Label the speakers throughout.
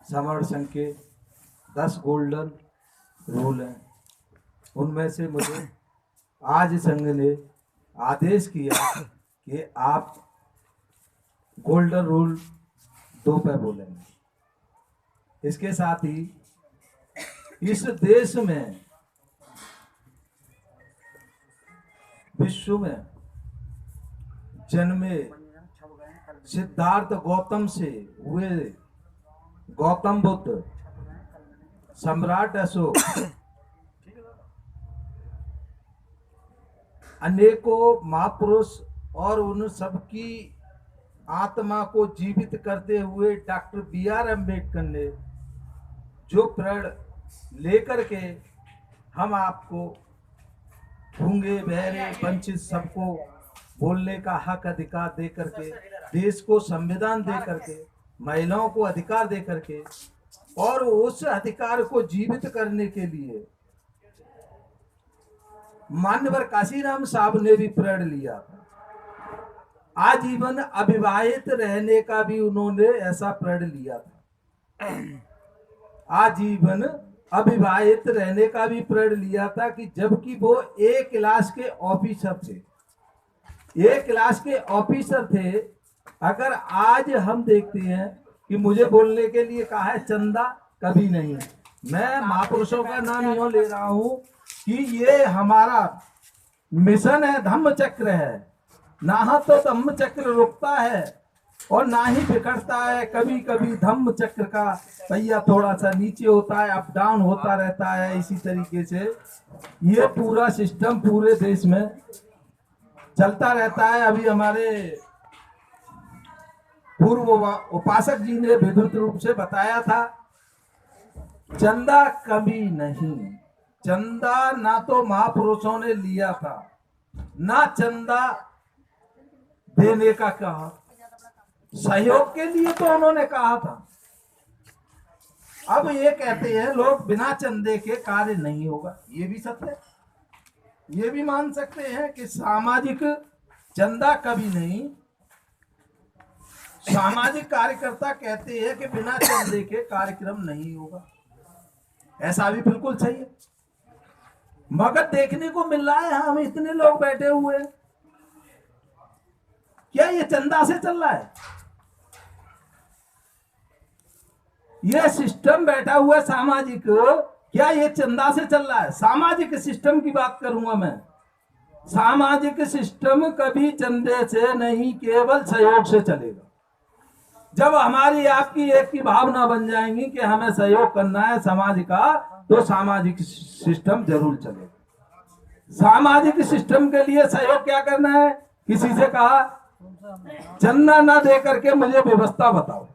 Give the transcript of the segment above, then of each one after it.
Speaker 1: Summer संघ के 10 golden rule हैं। उनमें से मुझे आज संघ ने आदेश किया कि आप गोल्डन रूल 2 पे बोलेंगे। इसके साथ ही इस देश में, विश्व में जन्मे सिद्धार्थ गौतम से हुए गौतम बुद्ध, सम्राट अशोक, अनेकों महापुरुष और उन सबकी आत्मा को जीवित करते हुए डॉक्टर बी.आर. अम्बेडकर ने जो प्रण लेकर के हम आपको गूंगे बहरे वंचित सबको बोलने का हक अधिकार दे करके, देश को संविधान दे करके, महिलाओं को अधिकार दे करके, और उस अधिकार को जीवित करने के लिए मान्यवर काशीराम साहब ने भी प्रण लिया था। आजीवन अविवाहित रहने का भी उन्होंने ऐसा प्रण लिया था। आजीवन अविवाहित रहने का भी प्रण लिया था कि जबकि वो ए क्लास के ऑफिसर थे, ए क्लास के ऑफिसर थे। अगर आज हम देखते हैं कि मुझे बोलने के लिए कहा है चंदा, कभी नहीं। मैं महापुरुषों का नाम यूं ले रहा हूं कि ये हमारा मिशन है, धम्म चक्र है। ना तो धम्म चक्र रुकता है और ना ही बिखरता है। कभी कभी धम्म चक्र का पहिया थोड़ा सा नीचे होता है, अप डाउन होता रहता है। इसी तरीके से ये पूरा सिस्टम पूरे देश में चलता रहता है। अभी हमारे पूर्व उपासक जी ने विद्युत रूप से बताया था, चंदा कभी नहीं। चंदा ना तो महापुरुषों ने लिया था, ना चंदा देने का कहा। सहयोग के लिए तो उन्होंने कहा था। अब ये कहते हैं लोग बिना चंदे के कार्य नहीं होगा। ये भी सत्य है। ये भी मान सकते हैं कि सामाजिक चंदा कभी नहीं। सामाजिक कार्यकर्ता कहते हैं कि बिना चंदे के कार्यक्रम नहीं होगा। ऐसा भी बिल्कुल सही है। मगर देखने को मिल रहा है, हम इतने लोग बैठे हुए हैं, क्या ये चंदा से चल रहा है? ये सिस्टम बैठा हुआ है सामाजिक, क्या ये चंदा से चल रहा है? सामाजिक सिस्टम की बात करूंगा मैं। सामाजिक सिस्टम कभी चंदे से नहीं, केवल सहयोग से चलेगा। जब हमारी आपकी एक की भावना बन जाएंगी कि हमें सहयोग करना है समाज का, तो सामाजिक सिस्टम जरूर चलेगा। सामाजिक सिस्टम के लिए सहयोग क्या करना है? किसी से कहा चंदा न दे करके मुझे व्यवस्था बताओ,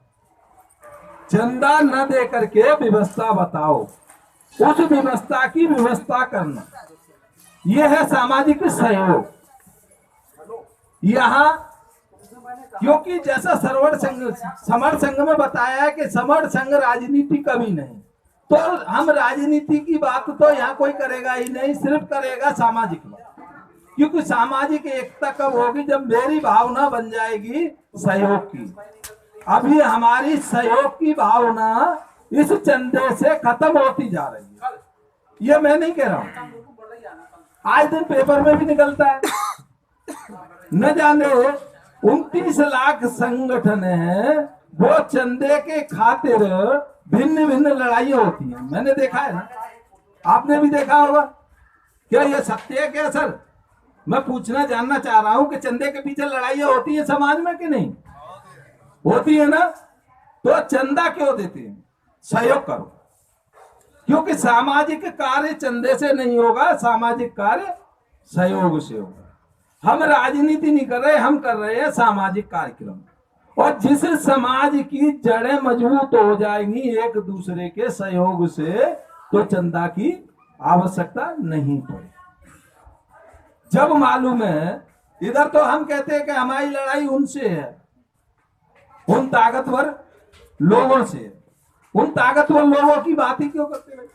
Speaker 1: चंदा न दे करके व्यवस्था बताओ, उस व्यवस्था की व्यवस्था करना, यह है सामाजिक सहयोग। यहाँ क्योंकि जैसा समर संघ में बताया है कि समर संघ राजनीति कभी नहीं, तो हम राजनीति की बात तो यहाँ कोई करेगा ही नहीं, सिर्फ करेगा सामाजिक बात। क्योंकि सामाजिक एकता कब होगी? जब मेरी भावना बन जाएगी सहयोग की। अभी हमारी सहयोग की भावना इस चंदे से खत्म होती जा रही है। ये मैं नहीं कह रहा हूं, आज दिन पेपर में भी निकलता है। न जाने 29 लाख संगठन है, वो चंदे के खातिर भिन्न भिन्न लड़ाइयां होती हैं। मैंने देखा है ना, आपने भी देखा होगा। क्या ये सत्य है क्या सर? मैं पूछना जानना चाह रहा हूं कि चंदे के पीछे लड़ाइयां होती है समाज में कि नहीं होती है ना? तो चंदा क्यों देते हैं? सहयोग करो, क्योंकि सामाजिक कार्य चंदे से नहीं होगा, सामाजिक कार्य सहयोग से होगा। हम राजनीति नहीं कर रहे, हम कर रहे हैं सामाजिक कार्यक्रम। और जिस समाज की जड़ें मजबूत हो जाएंगी एक दूसरे के सहयोग से, तो चंदा की आवश्यकता नहीं पड़ेगी। जब मालूम है, इधर तो हम कहते हैं कि हमारी लड़ाई उनसे है, उन ताकतवर लोगों से। उन ताकतवर लोगों की बात ही क्यों करते हैं?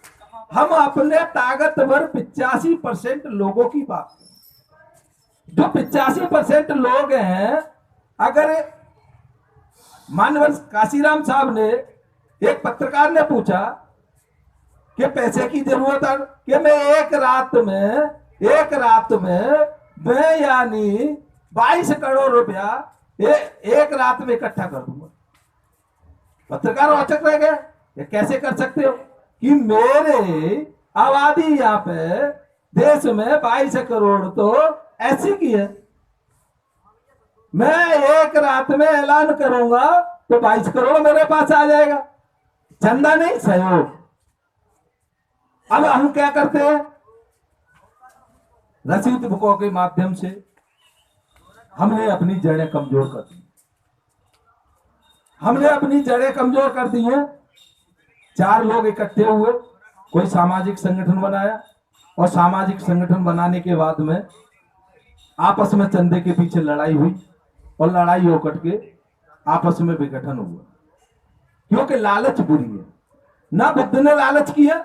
Speaker 1: हम अपने ताकतवर 85% लोगों की बात करें। जो 85% लोग हैं, अगर मानवर काशीराम साहब ने एक पत्रकार ने पूछा कि पैसे की जरूरत है कि मैं एक रात में मैं यानी 22 करोड़ रुपया एक रात में इकट्ठा कर दूंगा। पत्रकार औचक रह गया, ये कैसे कर सकते हो कि मेरे आबादी यहाँ पे देश में 22 करोड़ तो ऐसी की है, मैं एक रात में ऐलान करूंगा तो 22 करोड़ मेरे पास आ जाएगा। चंदा नहीं, सहयोग। अब हम क्या करते हैं, रसीद बुकों के माध्यम से हमने अपनी जड़ें कमजोर कर दी, हैं। 4 लोग इकट्ठे हुए, कोई सामाजिक संगठन बनाया, और सामाजिक संगठन बनाने के बाद में आपस में चंदे के पीछे लड़ाई हुई, और लड़ाई होकर के आपस में विघटन हुआ, क्योंकि लालच बुरी है। ना बुद्ध ने लालच किया,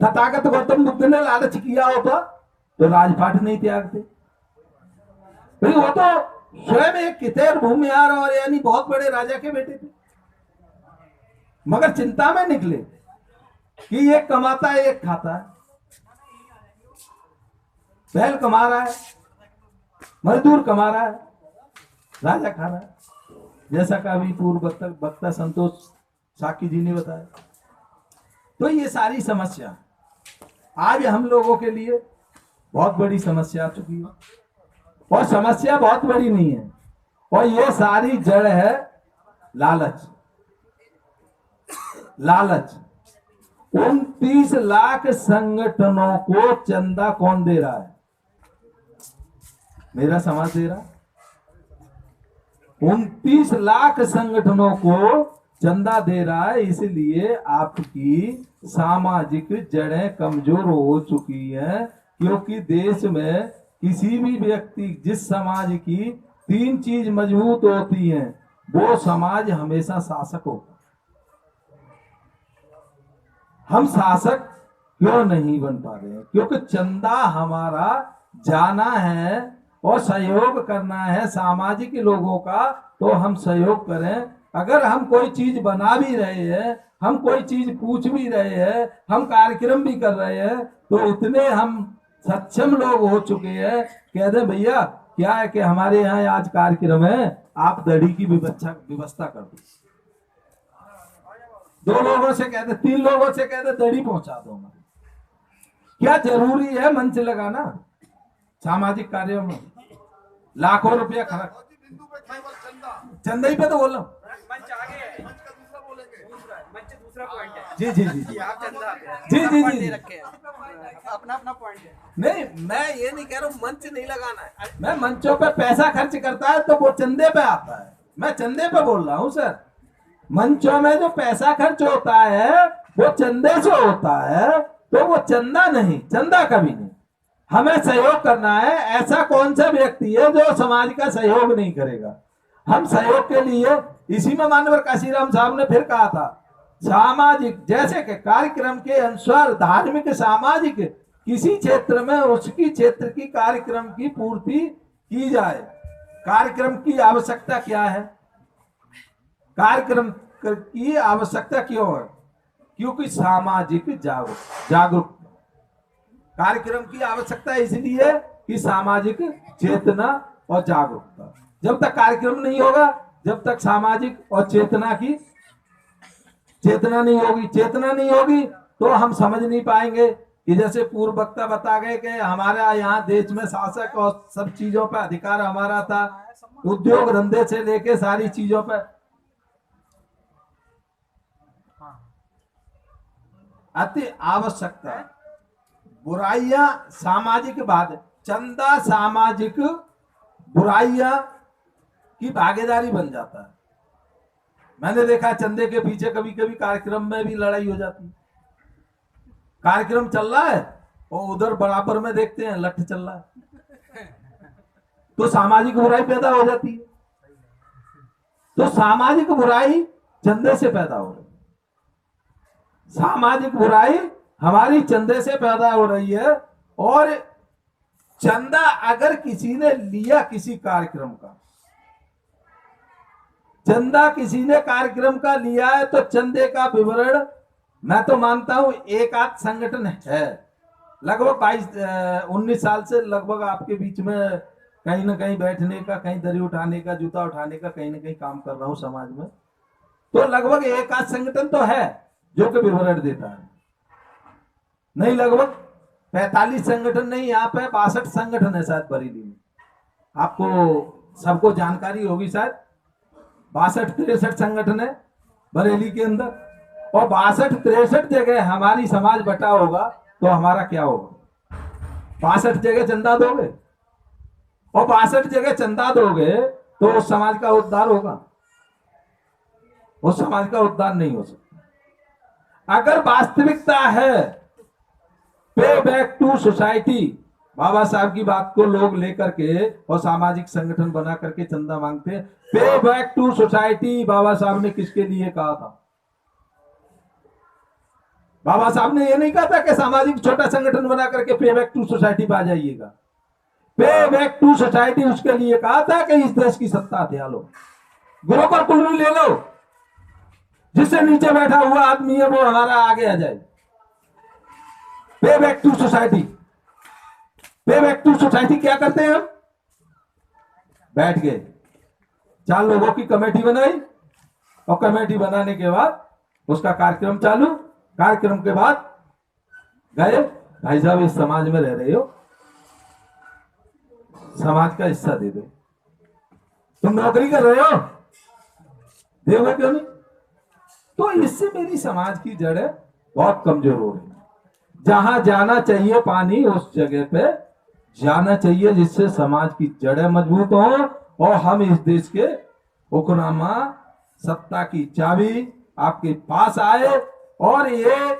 Speaker 1: तथागत गौतम बुद्ध ने लालच किया होता तो राजपाट नहीं त्यागते। भाई वो तो स्वयं एक कितेर भूमिहार और यानी बहुत बड़े राजा के बेटे थे, मगर चिंता में निकले कि एक कमाता है एक खाता है, बैल कमा रहा है, मजदूर कमा रहा है, राजा खा रहा है, जैसा का अभी पूर्व वक्ता संतोष साकी जी ने बताया। तो ये सारी समस्या आज हम लोगों के लिए बहुत बड़ी समस्या आ चुकी है, और समस्या बहुत बड़ी नहीं है, और ये सारी जड़ है लालच। 29 लाख संगठनों को चंदा कौन दे रहा है? मेरा समाज दे रहा। 29 लाख संगठनों को चंदा दे रहा है, इसलिए आपकी सामाजिक जड़ें कमजोर हो चुकी हैं। क्योंकि देश में किसी भी व्यक्ति, जिस समाज की 3 चीज मजबूत होती हैं, वो समाज हमेशा शासक होगा। हम शासक क्यों नहीं बन पा रहे हैं? क्योंकि चंदा हमारा जाना है और सहयोग करना है सामाजिक लोगों का, तो हम सहयोग करें। अगर हम कोई चीज बना भी रहे हैं, हम कोई चीज पूछ भी रहे हैं, हम कार्यक्रम भी कर रहे हैं, तो इतने हम सक्षम लोग हो चुके हैं, कह दे भैया क्या है कि हमारे यहाँ आज कार्यक्रम है, आप दड़ी की व्यवस्था कर दो। 2 लोगों से कहते, 3 लोगों से कहते दड़ी पहुंचा दो। क्या जरूरी है मंच लगाना? सामाजिक कार्यों में लाखों रुपया खर्च, चंदा ही पे तो बोल रहा हूँ। मंच आगे है, मंच दूसरा पॉइंट है। जी जी जी जी, आप चंदा जी जी जी रखे अपना पॉइंट है। नहीं, मैं ये नहीं कह रहा हूँ मंच नहीं लगाना है, मैं मंचों पे पैसा खर्च करता है तो वो चंदे पे आता है, मैं चंदे पे बोल रहा हूँ सर। मंचों में जो पैसा खर्च होता है वो चंदे से होता है, तो वो चंदा नहीं, चंदा कभी नहीं। हमें सहयोग करना है। ऐसा कौन सा व्यक्ति है जो समाज का सहयोग नहीं करेगा? हम सहयोग के लिए, इसी में मानवर काशीराम साहब ने फिर कहा था, सामाजिक जैसे के कार्यक्रम के अनुसार धार्मिक सामाजिक किसी क्षेत्र में उसकी क्षेत्र की कार्यक्रम की पूर्ति की जाए। कार्यक्रम की आवश्यकता क्या है? कार्यक्रम की आवश्यकता क्यों है? क्योंकि सामाजिक जागरूक कार्यक्रम की आवश्यकता इसलिए कि सामाजिक चेतना और जागरूकता। जब तक कार्यक्रम नहीं होगा, जब तक सामाजिक और चेतना नहीं होगी तो हम समझ नहीं पाएंगे कि जैसे पूर्व वक्ता बता गए कि हमारा यहाँ देश में शासक और सब चीजों पर अधिकार हमारा था, उद्योग धंधे से लेके सारी चीजों पर। अति आवश्यकता, बुराइयां सामाजिक बात, चंदा सामाजिक बुराइयां की भागीदारी बन जाता है। मैंने देखा चंदे के पीछे कभी कभी कार्यक्रम में भी लड़ाई हो जाती है। कार्यक्रम चल रहा है और उधर बराबर में देखते हैं लठ चल रहा है, तो सामाजिक बुराई पैदा हो जाती है। तो सामाजिक बुराई चंदे से पैदा हो रही है, सामाजिक बुराई हमारी चंदे से पैदा हो रही है। और चंदा अगर किसी ने लिया किसी कार्यक्रम का, चंदा किसी ने कार्यक्रम का लिया है तो चंदे का विवरण मैं तो मानता हूं एक आध संगठन है लगभग 22-19 साल से लगभग आपके बीच में कहीं ना कहीं बैठने का, कहीं दरी उठाने का, जूता उठाने का कहीं ना कहीं काम कर रहा हूं समाज में, तो लगभग एक आध संगठन तो है जो कि विवरण देता है। नहीं, लगभग 45 संगठन नहीं, यहाँ पे 62 संगठन है शायद बरेली में, आपको सबको जानकारी होगी शायद। 62-63 संगठन है बरेली के अंदर, और 62-63 जगह हमारी समाज बटा होगा तो हमारा क्या होगा? 62 जगह चंदा दोगे और 62 जगह चंदा दोगे तो उस समाज का उद्धार होगा? उस समाज का उद्धार नहीं हो सकता। अगर वास्तविकता है पे बैक टू सोसाइटी, बाबा साहब की बात को लोग लेकर के और सामाजिक संगठन बना करके चंदा मांगते हैं, पे बैक टू सोसाइटी बाबा साहब ने किसके लिए कहा था? बाबा साहब ने ये नहीं कहा था कि सामाजिक छोटा संगठन बना करके पे बैक टू सोसाइटी पे आ जाइएगा। पे बैक टू सोसाइटी उसके लिए कहा था कि इस देश की सत्ता हथिया लो, गुरु पर कुल्लू ले लो, जिससे नीचे बैठा हुआ आदमी है वो हमारा आगे आ जाए। पे बैक टू सोसाइटी, पे बैक टू सोसाइटी क्या करते हैं हम? बैठ गए, 4 लोगों की कमेटी बनाई और कमेटी बनाने के बाद उसका कार्यक्रम चालू, कार्यक्रम के बाद गए, भाई साहब इस समाज में रह रहे हो, समाज का हिस्सा दे दो। तुम नौकरी कर रहे हो, देखो क्यों नहीं? तो इससे मेरी समाज की जड़ बहुत कमजोर हो रही है। जहां जाना चाहिए पानी उस जगह पे जाना चाहिए जिससे समाज की जड़ें मजबूत हो और हम इस देश के हुक्मनामा सत्ता की चाबी आपके पास आए। और ये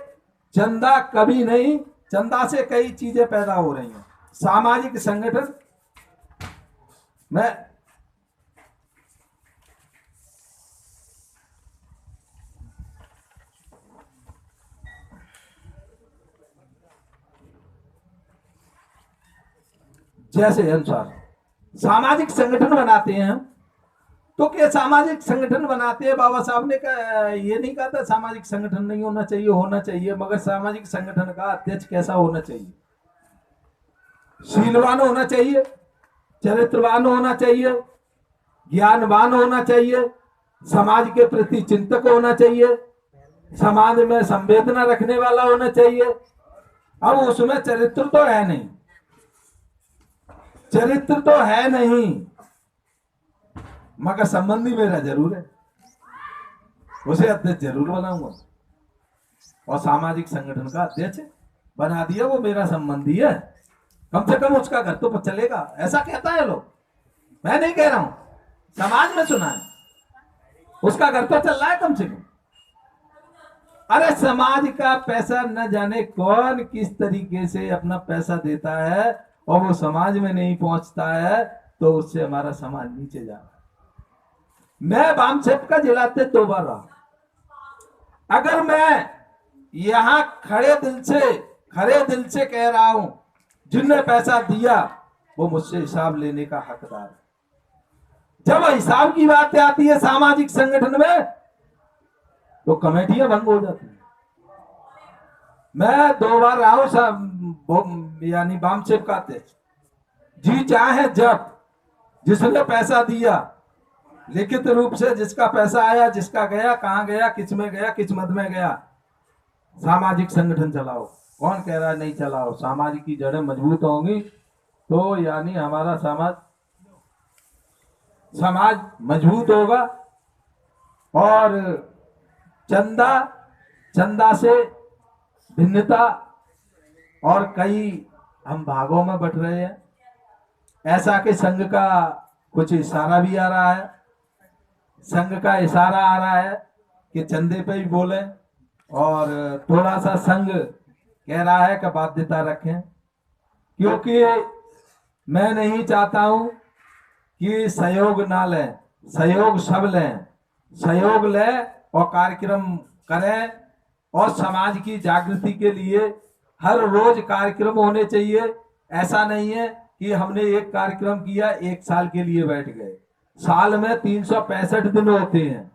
Speaker 1: चंदा कभी नहीं, चंदा से कई चीजें पैदा हो रही हैं। सामाजिक संगठन में जैसे अनुसार सामाजिक संगठन बनाते हैं हम, तो क्या सामाजिक संगठन बनाते हैं? बाबा साहब ने ये नहीं कहा था सामाजिक संगठन नहीं होना चाहिए, होना चाहिए, मगर सामाजिक संगठन का अध्यक्ष कैसा होना चाहिए? शीलवान होना चाहिए, चरित्रवान होना चाहिए, ज्ञानवान होना चाहिए, समाज के प्रति चिंतक होना चाहिए, समाज में संवेदना रखने वाला होना चाहिए। अब उसमें चरित्र तो है नहीं, चरित्र तो है नहीं, मगर संबंधी मेरा जरूर है, उसे अध्यक्ष जरूर बनाऊंगा। और सामाजिक संगठन का अध्यक्ष बना दिया, वो मेरा संबंधी है, कम से कम उसका घर तो चलेगा, ऐसा कहता है लोग, मैं नहीं कह रहा हूं, समाज में सुना है, उसका घर तो चल रहा है कम से कम। अरे समाज का पैसा न जाने कौन किस तरीके से अपना पैसा देता है और वो समाज में नहीं पहुंचता है, तो उससे हमारा समाज नीचे जा रहा है। मैं बामसेप का जिला अध्यक्ष 2 बार रहा। अगर मैं यहां खड़े दिल से कह रहा हूं, जिनने पैसा दिया वो मुझसे हिसाब लेने का हकदार है। जब हिसाब की बात आती है सामाजिक संगठन में तो कमेटियां भंग हो जाती है। मैं 2 बार रहा हूं यानी बामसेप का अध्यक्ष, जी चाहे जब जिसने पैसा दिया लिखित रूप से, जिसका पैसा आया, जिसका गया, कहां गया, किस में गया, किस मद में गया, सामाजिक संगठन चलाओ। कौन कह रहा है नहीं चलाओ? सामाजिक की जड़ें मजबूत होंगी तो यानी हमारा समाज मजबूत होगा। और चंदा से भिन्नता और कई हम भागों में बट रहे हैं, ऐसा कि संघ का कुछ इशारा भी आ रहा है, संघ का इशारा आ रहा है कि चंदे पे ही बोले, और थोड़ा सा संघ कह रहा है कि बाध्यता रखें, क्योंकि मैं नहीं चाहता हूं कि सहयोग ना लें, सहयोग सब लें, सहयोग लें और कार्यक्रम करें। और समाज की जागृति के लिए हर रोज कार्यक्रम होने चाहिए। ऐसा नहीं है कि हमने एक कार्यक्रम किया 1 साल के लिए बैठ गए। साल में 365 दिन होते हैं।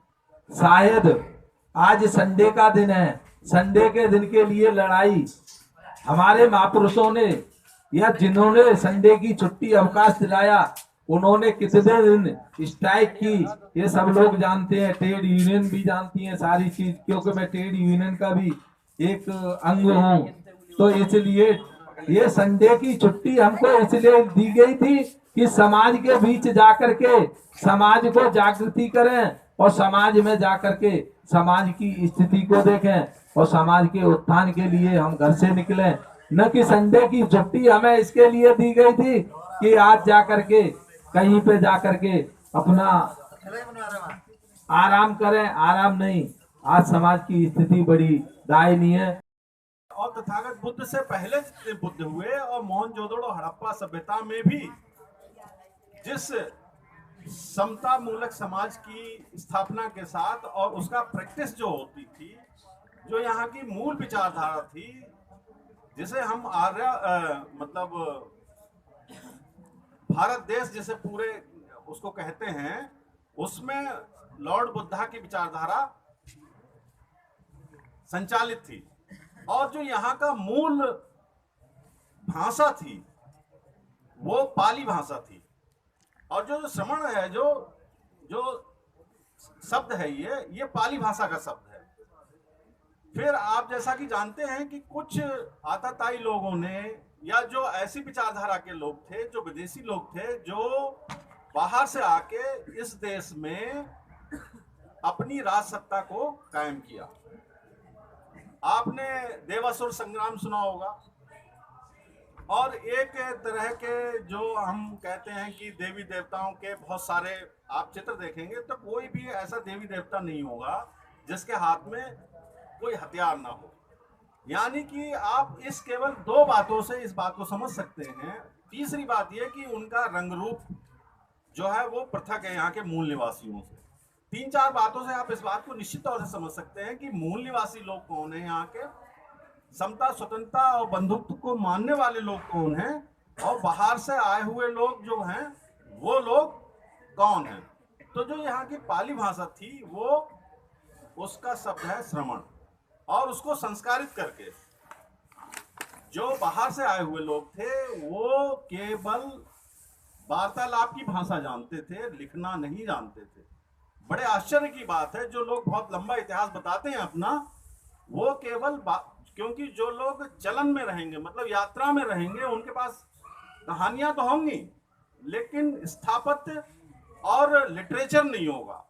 Speaker 1: शायद आज संडे का दिन है, संडे के दिन के लिए लड़ाई हमारे महापुरुषों ने या जिन्होंने संडे की छुट्टी अवकाश दिलाया उन्होंने कितने दिन स्ट्राइक की, ये सब लोग जानते हैं। ट्रेड यूनियन भी जानती हैं सारी चीज, क्योंकि मैं ट्रेड यूनियन का भी एक अंग हूँ। तो इसलिए ये संडे की छुट्टी हमको इसलिए दी गई थी कि समाज के बीच जाकर के समाज को जागृति करें और समाज में जाकर के समाज की स्थिति को देखें और समाज के उत्थान के लिए हम घर से निकले। न कि संडे की छुट्टी हमें इसके लिए दी गई थी कि आज जाकर के कहीं पे जाकर के अपना आराम करें। आराम नहीं, आज समाज की स्थिति बड़ी दयनीय है।
Speaker 2: और तथागत बुद्ध से पहले जितने बुद्ध हुए और मोहनजोदड़ो हड़प्पा सभ्यता में भी जिस समता मूलक समाज की स्थापना के साथ और उसका प्रैक्टिस जो होती थी, जो यहाँ की मूल विचारधारा थी, जिसे हम मतलब भारत देश जिसे पूरे उसको कहते हैं, उसमें लॉर्ड बुद्धा की विचारधारा संचालित थी। और जो यहाँ का मूल भाषा थी वो पाली भाषा थी। और जो श्रमण है, जो शब्द है, ये पाली भाषा का शब्द है। फिर आप जैसा कि जानते हैं कि कुछ आताताई लोगों ने या जो ऐसी विचारधारा के लोग थे, जो विदेशी लोग थे, जो बाहर से आके इस देश में अपनी राज सत्ता को कायम किया। आपने देवासुर संग्राम सुना होगा। और एक तरह के जो हम कहते हैं कि देवी देवताओं के बहुत सारे आप चित्र देखेंगे तो कोई भी ऐसा देवी देवता नहीं होगा जिसके हाथ में कोई हथियार ना हो। यानी कि आप इस केवल दो बातों से इस बात को समझ सकते हैं। तीसरी बात यह कि उनका रंग रूप जो है वो पृथक है यहाँ के मूल निवासियों से। 3-4 बातों से आप इस बात को निश्चित तौर से समझ सकते हैं कि मूल निवासी लोग कौन है, यहाँ के समता स्वतंत्रता और बंधुत्व को मानने वाले लोग कौन हैं, और बाहर से आए हुए लोग जो हैं वो लोग कौन हैं। तो जो यहाँ की पाली भाषा थी वो उसका शब्द है श्रमण। और उसको संस्कारित करके जो बाहर से आए हुए लोग थे वो केवल वार्तालाप की भाषा जानते थे, लिखना नहीं जानते थे। बड़े आश्चर्य की बात है, जो लोग बहुत लंबा इतिहास बताते हैं अपना, वो केवल क्योंकि जो लोग चलन में रहेंगे, मतलब यात्रा में रहेंगे, उनके पास कहानियां तो होंगी लेकिन स्थापत्य और लिटरेचर नहीं होगा।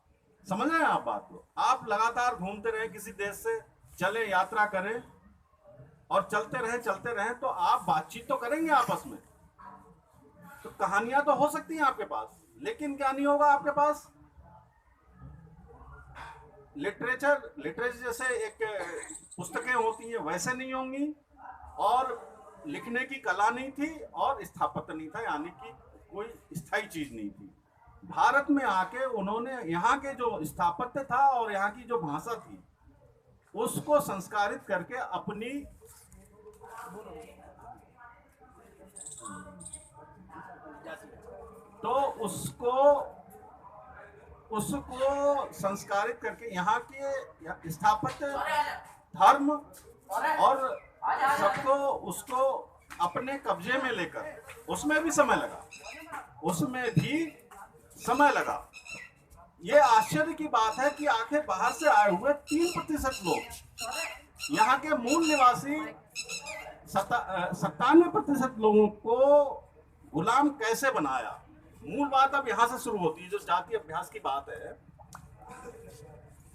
Speaker 2: समझ रहे हैं आप बात को? आप लगातार घूमते रहे, किसी देश से चले, यात्रा करें और चलते रहें तो आप बातचीत तो करेंगे आपस में, तो कहानियां तो हो सकती हैं आपके पास, लेकिन क्या नहीं होगा आपके पास? लिटरेचर जैसे एक पुस्तकें होती हैं वैसे नहीं होंगी, और लिखने की कला नहीं थी, और स्थापत्य नहीं था, यानी कि कोई स्थायी चीज नहीं थी। भारत में आके उन्होंने यहाँ के जो स्थापत्य था और यहाँ की जो भाषा थी उसको संस्कारित करके अपनी तो उसको संस्कारित करके यहाँ के स्थापत्य, धर्म और सबको उसको अपने कब्जे में लेकर, उसमें भी समय लगा। ये आश्चर्य की बात है कि आखिर बाहर से आए हुए 3% लोग यहाँ के मूल निवासी 97% लोगों को गुलाम कैसे बनाया। मूल बात अब यहाँ से शुरू होती है, जो जातीय अभ्यास की बात है।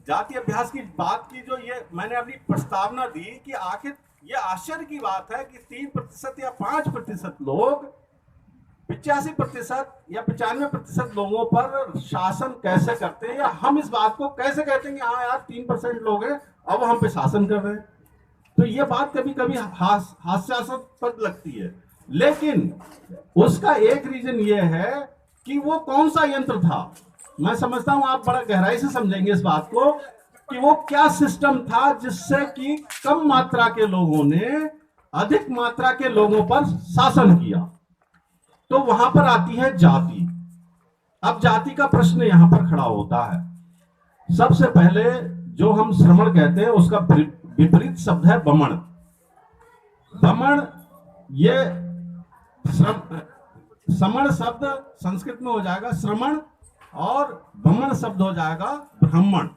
Speaker 2: जातीय अभ्यास की बात की जो ये मैंने अपनी प्रस्तावना दी कि आखिर ये आश्चर्य की बात है कि 3% या 5% लोग 85% या 95% लोगों पर शासन कैसे करते हैं, या हम इस बात को कैसे कहते हैं कि हाँ यार 3% लोग हैं अब हम पे शासन कर रहे हैं। तो ये बात कभी कभी हास्यास्पद लगती है, लेकिन उसका एक रीजन ये है कि वो कौन सा यंत्र था। मैं समझता हूं आप बड़ा गहराई से समझेंगे इस बात को कि वो क्या सिस्टम था जिससे कि कम मात्रा के लोगों ने अधिक मात्रा के लोगों पर शासन किया। तो वहां पर आती है जाति। अब जाति का प्रश्न यहां पर खड़ा होता है। सबसे पहले जो हम श्रमण कहते हैं उसका विपरीत शब्द है बमण। बमण ये श्रमण शब्द संस्कृत में हो जाएगा श्रमण और बमण शब्द हो जाएगा ब्राह्मण।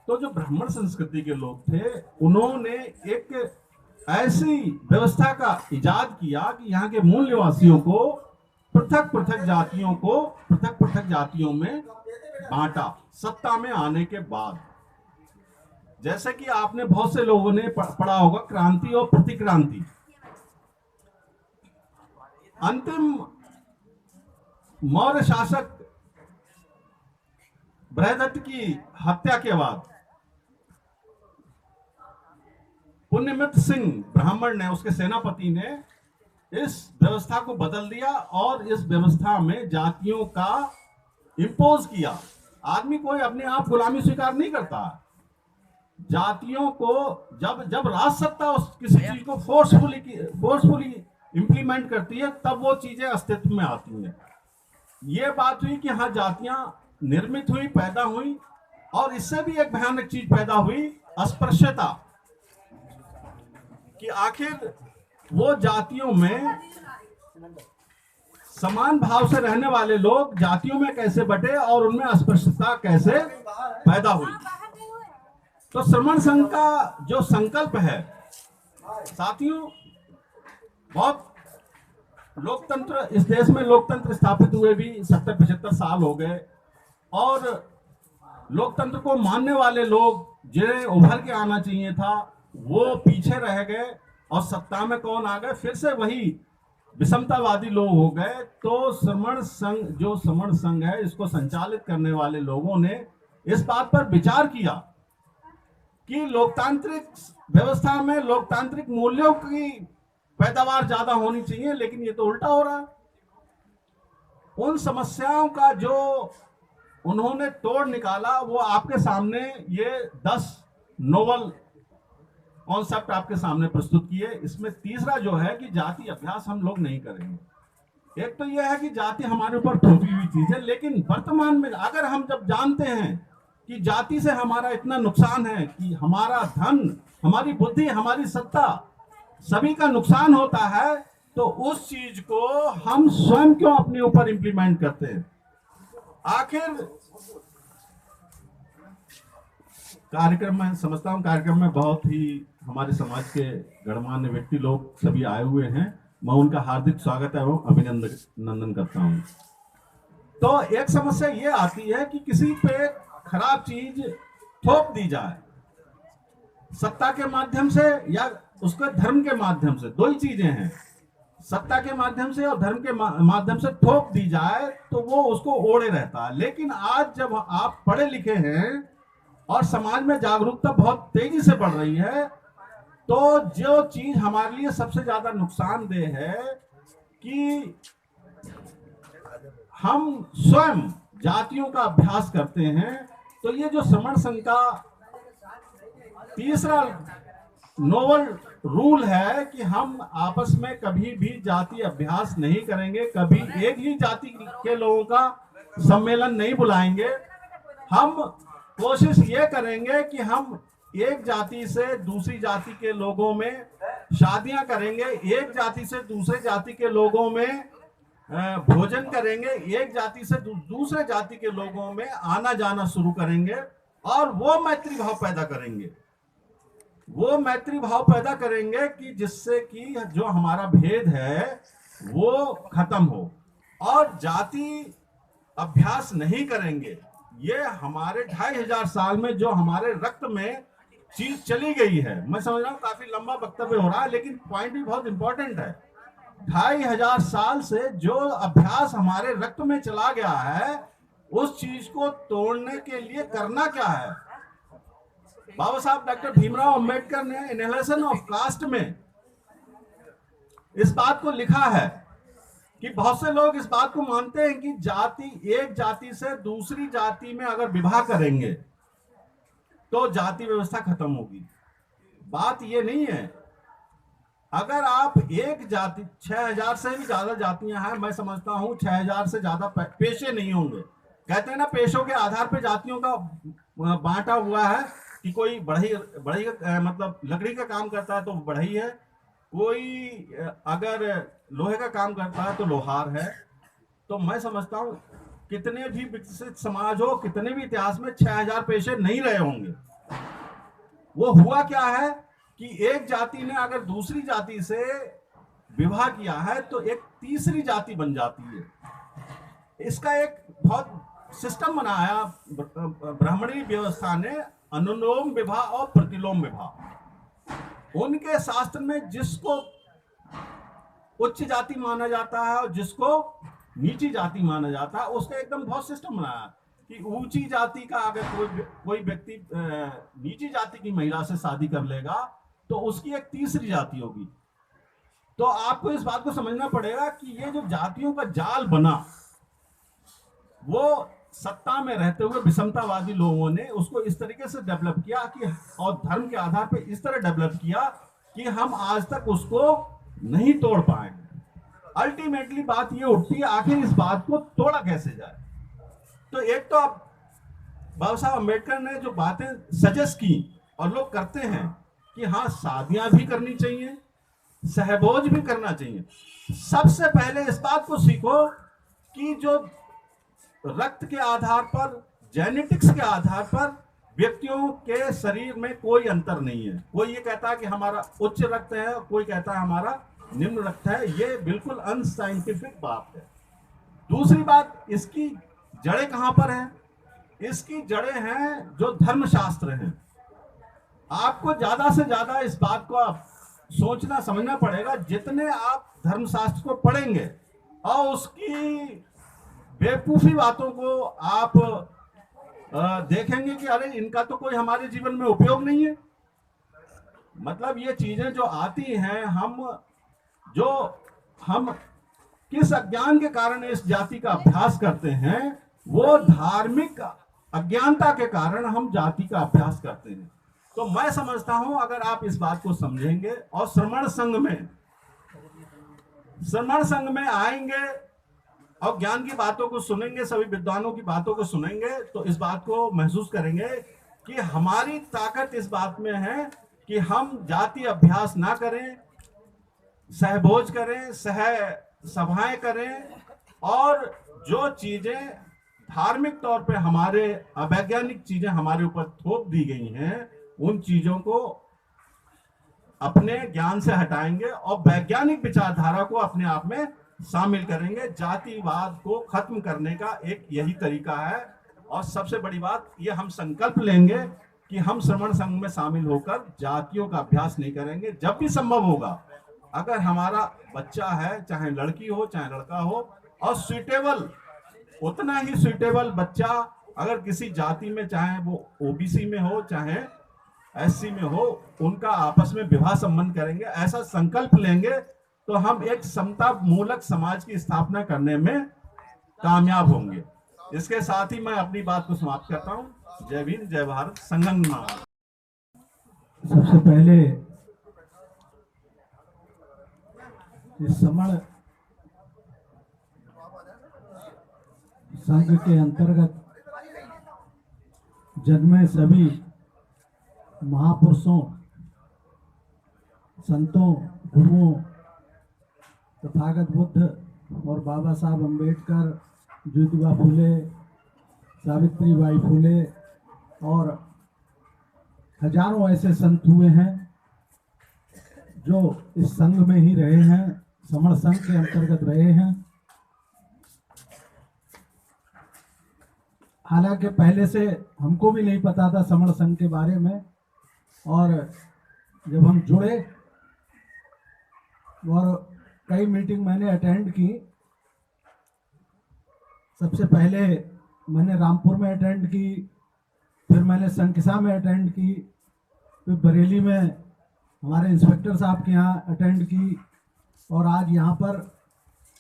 Speaker 2: तो जो ब्राह्मण संस्कृति के लोग थे उन्होंने एक ऐसी व्यवस्था का इजाद किया कि यहाँ के मूल निवासियों को पृथक पृथक जातियों में बांटा सत्ता में आने के बाद। जैसे कि आपने बहुत से लोगों ने पढ़ा होगा क्रांति और प्रतिक्रांति। अंतिम मौर्य शासक बृहदत्त की हत्या के बाद पुण्यमित्र सिंह ब्राह्मण ने, उसके सेनापति ने इस व्यवस्था को बदल दिया और इस व्यवस्था में जातियों का इंपोज किया। आदमी कोई अपने आप गुलामी स्वीकार नहीं करता। जातियों को जब राज सत्ता किसी चीज को फोर्सफुली इंप्लीमेंट करती है तब वो चीजें अस्तित्व में आती हैं। ये बात हुई कि हाँ जातियां निर्मित हुई, पैदा हुई, और इससे भी एक भयानक चीज पैदा हुई, अस्पृश्यता। कि आखिर वो जातियों में समान भाव से रहने वाले लोग जातियों में कैसे बटे और उनमें अस्पृश्यता कैसे पैदा हुई। तो श्रमण संघ का जो संकल्प है साथियों, बहुत लोकतंत्र, इस देश में लोकतंत्र स्थापित हुए भी 70-75 साल हो गए, और लोकतंत्र को मानने वाले लोग जिन्हें उभर के आना चाहिए था वो पीछे रह गए, और सत्ता में कौन आ गए, फिर से वही विषमतावादी लोग हो गए। तो श्रमण संघ है, इसको संचालित करने वाले लोगों ने इस बात पर विचार किया कि लोकतांत्रिक व्यवस्था में लोकतांत्रिक मूल्यों की पैदावार ज्यादा होनी चाहिए, लेकिन ये तो उल्टा हो रहा है। उन समस्याओं का जो उन्होंने तोड़ निकाला वो आपके सामने ये 10 नोबल कॉन्सेप्ट आपके सामने प्रस्तुत किए। इसमें तीसरा जो है कि जाति अभ्यास हम लोग नहीं करेंगे। एक तो यह है कि जाति हमारे ऊपर थोपी हुई चीज है, लेकिन वर्तमान में अगर हम जब जानते हैं कि जाति से हमारा इतना नुकसान है कि हमारा धन, हमारी बुद्धि, हमारी सत्ता, सभी का नुकसान होता है, तो उस चीज को हम स्वयं क्यों अपने ऊपर इंप्लीमेंट करते हैं। आखिर कार्यक्रम में समझता हूं, कार्यक्रम में बहुत ही हमारे समाज के गणमान्य व्यक्ति लोग सभी आए हुए हैं। मैं उनका हार्दिक स्वागत एवं अभिनंदन करता हूं। तो एक समस्या ये आती है कि किसी पे खराब चीज थोप दी जाए सत्ता के माध्यम से या उसके धर्म के माध्यम से। दो ही चीजें हैं, सत्ता के माध्यम से और धर्म के माध्यम से थोप दी जाए तो वो उसको ओढ़े रहता है। लेकिन आज जब आप पढ़े लिखे हैं और समाज में जागरूकता बहुत तेजी से बढ़ रही है, तो जो चीज हमारे लिए सबसे ज्यादा नुकसानदेह है कि हम स्वयं जातियों का अभ्यास करते हैं। तो ये जो श्रमण संघ का तीसरा नोबल रूल है कि हम आपस में कभी भी जाति अभ्यास नहीं करेंगे, कभी एक ही जाति के लोगों का सम्मेलन नहीं बुलाएंगे। हम कोशिश ये करेंगे कि हम एक जाति से दूसरी जाति के लोगों में शादियां करेंगे, एक जाति से दूसरे जाति के लोगों में भोजन करेंगे, एक जाति से दूसरे जाति के लोगों में आना जाना शुरू करेंगे, और वो मैत्री भाव पैदा करेंगे। वो मैत्री भाव पैदा करेंगे कि जिससे कि जो हमारा भेद है वो खत्म हो, और जाति अभ्यास नहीं करेंगे। ये हमारे 2500 साल में जो हमारे रक्त में चीज चली गई है, मैं समझ रहा हूँ काफी लंबा वक्तव्य हो रहा है, लेकिन पॉइंट भी बहुत इंपॉर्टेंट है। 2500 साल से जो अभ्यास हमारे रक्त में चला गया है, उस चीज को तोड़ने के लिए करना क्या है। बाबा साहब डॉक्टर भीमराव अंबेडकर ने एनालिसिस ऑफ कास्ट में इस बात को लिखा है कि बहुत से लोग इस बात को मानते हैं कि जाति, एक जाति से दूसरी जाति में अगर विवाह करेंगे तो जाति व्यवस्था खत्म होगी। बात ये नहीं है। अगर आप एक जाति, 6,000 से भी ज्यादा जातियां हैं, मैं समझता हूं 6,000 से ज्यादा पेशे नहीं होंगे। कहते हैं ना, पेशों के आधार पर जातियों का बांटा हुआ है कि कोई बढ़ई बढ़ई मतलब लकड़ी का काम करता है तो बढ़ई है, कोई अगर लोहे का काम करता है तो लोहार है। तो मैं समझता हूं कितने भी विकसित समाज हो, कितने भी इतिहास में 6,000 पेशे नहीं रहे होंगे। वो हुआ क्या है कि एक जाति ने अगर दूसरी जाति से विवाह किया है तो एक तीसरी जाति बन जाती है। इसका एक बहुत सिस्टम बनाया ब्राह्मणी व्यवस्था ने, अनुलोम विवाह और प्रतिलोम विवाह। उनके शास्त्र में जिसको उच्च जाति माना जाता है और जिसको नीची जाति माना जाता है, उसका एकदम बहुत सिस्टम बनाया कि ऊंची जाति का अगर कोई व्यक्ति नीची जाति की महिला से शादी कर लेगा तो उसकी एक तीसरी जाति होगी। तो आपको इस बात को समझना पड़ेगा कि ये जो जातियों का जाल बना, वो सत्ता में रहते हुए विषमतावादी लोगों ने उसको इस तरीके से डेवलप किया कि, और धर्म के आधार पर इस तरह डेवलप किया कि हम आज तक उसको नहीं तोड़ पाए। अल्टीमेटली बात ये उठती है, आखिर इस बात को तोड़ा कैसे जाए। तो एक तो अब बाबा साहब अम्बेडकर ने जो बातें सजेस्ट की और लोग करते हैं कि हाँ, शादियां भी करनी चाहिए, सहभोज भी करना चाहिए। सबसे पहले इस बात को सीखो कि जो रक्त के आधार पर, जेनेटिक्स के आधार पर व्यक्तियों के शरीर में कोई अंतर नहीं है। कोई ये कहता है कि हमारा उच्च रक्त है और कोई कहता है हमारा निम्न रक्त है, ये बिल्कुल अनसाइंटिफिक बात है। दूसरी बात, इसकी जड़ें कहां पर हैं? इसकी जड़ें हैं जो धर्मशास्त्र हैं। आपको ज्यादा से ज्यादा इस बात को आप सोचना समझना पड़ेगा। जितने आप धर्मशास्त्र को पढ़ेंगे और उसकी बेवकूफी बातों को आप देखेंगे कि अरे इनका तो कोई हमारे जीवन में उपयोग नहीं है। मतलब ये चीजें जो आती हैं, हम किस अज्ञान के कारण इस जाति का अभ्यास करते हैं, वो धार्मिक अज्ञानता के कारण हम जाति का अभ्यास करते हैं। तो मैं समझता हूं अगर आप इस बात को समझेंगे और श्रमण संघ में आएंगे और ज्ञान की बातों को सुनेंगे, सभी विद्वानों की बातों को सुनेंगे, तो इस बात को महसूस करेंगे कि हमारी ताकत इस बात में है कि हम जाति अभ्यास ना करें, सहभोज करें, सभाएं करें, और जो चीजें धार्मिक तौर पे हमारे अवैज्ञानिक चीजें हमारे ऊपर थोप दी गई हैं, उन चीजों को अपने ज्ञान से हटाएंगे और वैज्ञानिक विचारधारा को अपने आप में शामिल करेंगे। जातिवाद को खत्म करने का एक यही तरीका है। और सबसे बड़ी बात, ये हम संकल्प लेंगे कि हम श्रमण संघ में शामिल होकर जातियों का अभ्यास नहीं करेंगे। जब भी संभव होगा, अगर हमारा बच्चा है, चाहे लड़की हो चाहे लड़का हो, और सुइटेबल, उतना ही सुइटेबल बच्चा अगर किसी जाति में, चाहे वो ओबीसी में हो चाहे एससी में हो, उनका आपस में विवाह संबंध करेंगे। ऐसा संकल्प लेंगे तो हम एक समता मूलक समाज की स्थापना करने में कामयाब होंगे। इसके साथ ही मैं अपनी बात को समाप्त करता हूं। जय भीम, जय भारत, संगम महाराज।
Speaker 1: सबसे पहले इस समण संघ के अंतर्गत जन्मे सभी महापुरुषों, संतों, गुरुओं, तथागत बुद्ध और बाबा साहब अम्बेडकर, ज्योतिबा फुले, सावित्रीबाई फुले और हजारों ऐसे संत हुए हैं जो इस संघ में ही रहे हैं, समण संघ के अंतर्गत रहे हैं। हालांकि पहले से हमको भी नहीं पता था समण संघ के बारे में, और जब हम जुड़े और कई मीटिंग मैंने अटेंड की। सबसे पहले मैंने रामपुर में अटेंड की, फिर मैंने संकिसा में अटेंड की, फिर बरेली में हमारे इंस्पेक्टर साहब के यहाँ अटेंड की, और आज यहाँ पर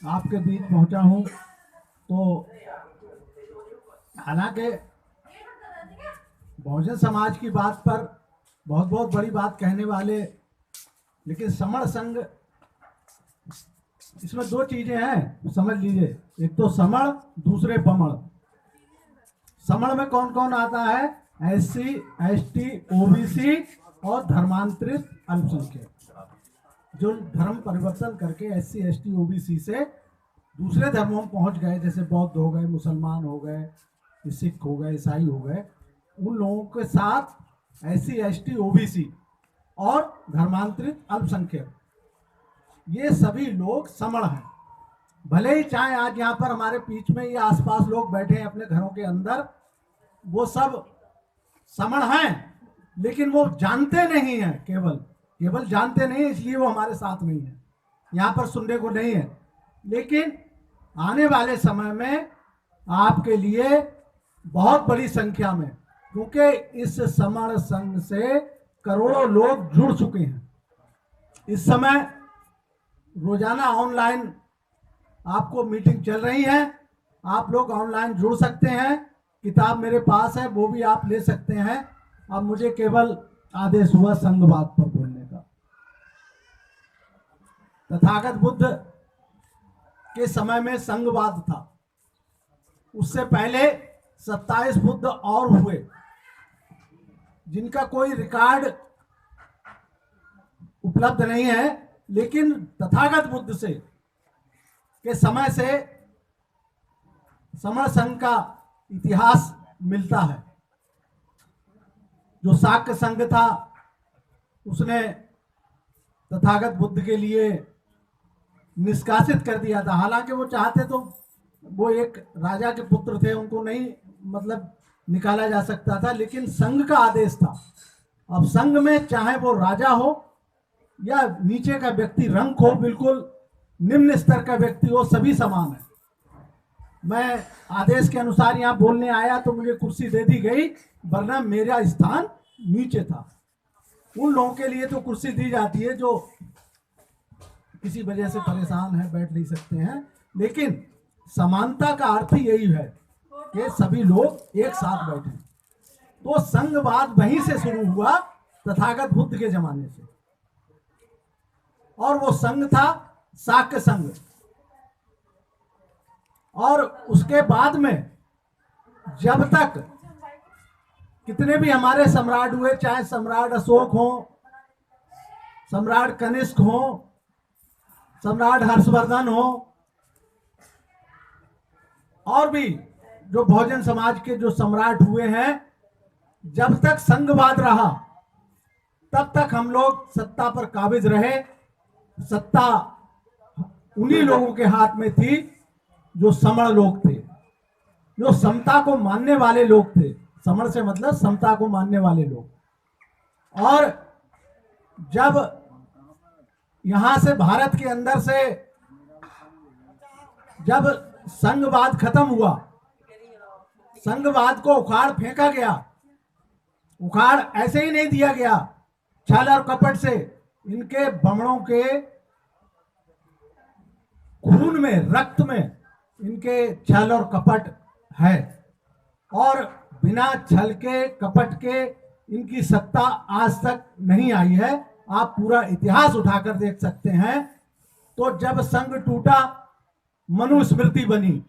Speaker 1: आपके बीच पहुँचा हूँ। तो हालांकि बहुजन समाज की बात पर बहुत बहुत बड़ी बात कहने वाले
Speaker 3: लेकिन समण संघ, इसमें दो चीजें हैं, समझ लीजिए। एक तो समण, दूसरे बमण। समण में कौन कौन आता है? SC, ST, OBC और धर्मांतरित अल्पसंख्यक, जो धर्म परिवर्तन करके SC, ST, OBC से दूसरे धर्मों में पहुंच गए, जैसे बौद्ध हो गए, मुसलमान हो गए, सिख हो गए, ईसाई हो गए। उन लोगों के साथ SC, ST, OBC और धर्मांतरित अल्पसंख्यक, ये सभी लोग समण हैं। भले ही चाहे आज यहाँ पर हमारे बीच में ये आसपास लोग बैठे हैं अपने घरों के अंदर, वो सब समण हैं, लेकिन वो जानते नहीं हैं, केवल जानते नहीं, इसलिए वो हमारे साथ नहीं है, यहाँ पर सुनने को नहीं है। लेकिन आने वाले समय में आपके लिए बहुत बड़ी संख्या में, क्योंकि इस समण संघ से करोड़ों लोग जुड़ चुके हैं। इस समय रोजाना ऑनलाइन आपको मीटिंग चल रही है, आप लोग ऑनलाइन जुड़ सकते हैं। किताब मेरे पास है, वो भी आप ले सकते हैं। अब मुझे केवल आदेश हुआ संघवाद पर बोलने का। तथागत बुद्ध के समय में संघवाद था, उससे पहले 27 बुद्ध और हुए, जिनका कोई रिकॉर्ड उपलब्ध नहीं है। लेकिन तथागत बुद्ध से के समय से समण संघ का इतिहास मिलता है। जो शाक्य संघ था, उसने तथागत बुद्ध के लिए निष्कासित कर दिया था। हालांकि वो चाहते तो, वो एक राजा के पुत्र थे, उनको नहीं मतलब निकाला जा सकता था, लेकिन संघ का आदेश था। अब संघ में चाहे वो राजा हो या नीचे का व्यक्ति, रंक हो, बिल्कुल निम्न स्तर का व्यक्ति हो, सभी समान है। मैं आदेश के अनुसार यहाँ बोलने आया तो मुझे कुर्सी दे दी गई, वरना मेरा स्थान नीचे था। उन लोगों के लिए तो कुर्सी दी जाती है जो किसी वजह से परेशान है, बैठ नहीं सकते हैं। लेकिन समानता का अर्थ यही है कि सभी लोग एक साथ बैठे। तो संघवाद वहीं से शुरू हुआ, तथागत बुद्ध के जमाने से। और वो संघ था शाक्य संघ। और उसके बाद में जब तक कितने भी हमारे सम्राट हुए, चाहे सम्राट अशोक हो, सम्राट कनिष्क हो, सम्राट हर्षवर्धन हो, और भी जो भोजन समाज के जो सम्राट हुए हैं, जब तक संघवाद रहा तब तक हम लोग सत्ता पर काबिज रहे। सत्ता उन्हीं लोगों के हाथ में थी जो समण लोग थे, जो समता को मानने वाले लोग थे। समण से मतलब समता को मानने वाले लोग। और जब यहां से भारत के अंदर से जब संघवाद खत्म हुआ, संघवाद को उखाड़ फेंका गया। उखाड़ ऐसे ही नहीं दिया गया छल और कपट से। इनके बमणों के खून में, रक्त में इनके छल और कपट है, और बिना छल के, कपट के इनकी सत्ता आज तक नहीं आई है। आप पूरा इतिहास उठाकर देख सकते हैं। तो जब संघ टूटा, मनुस्मृति बनी।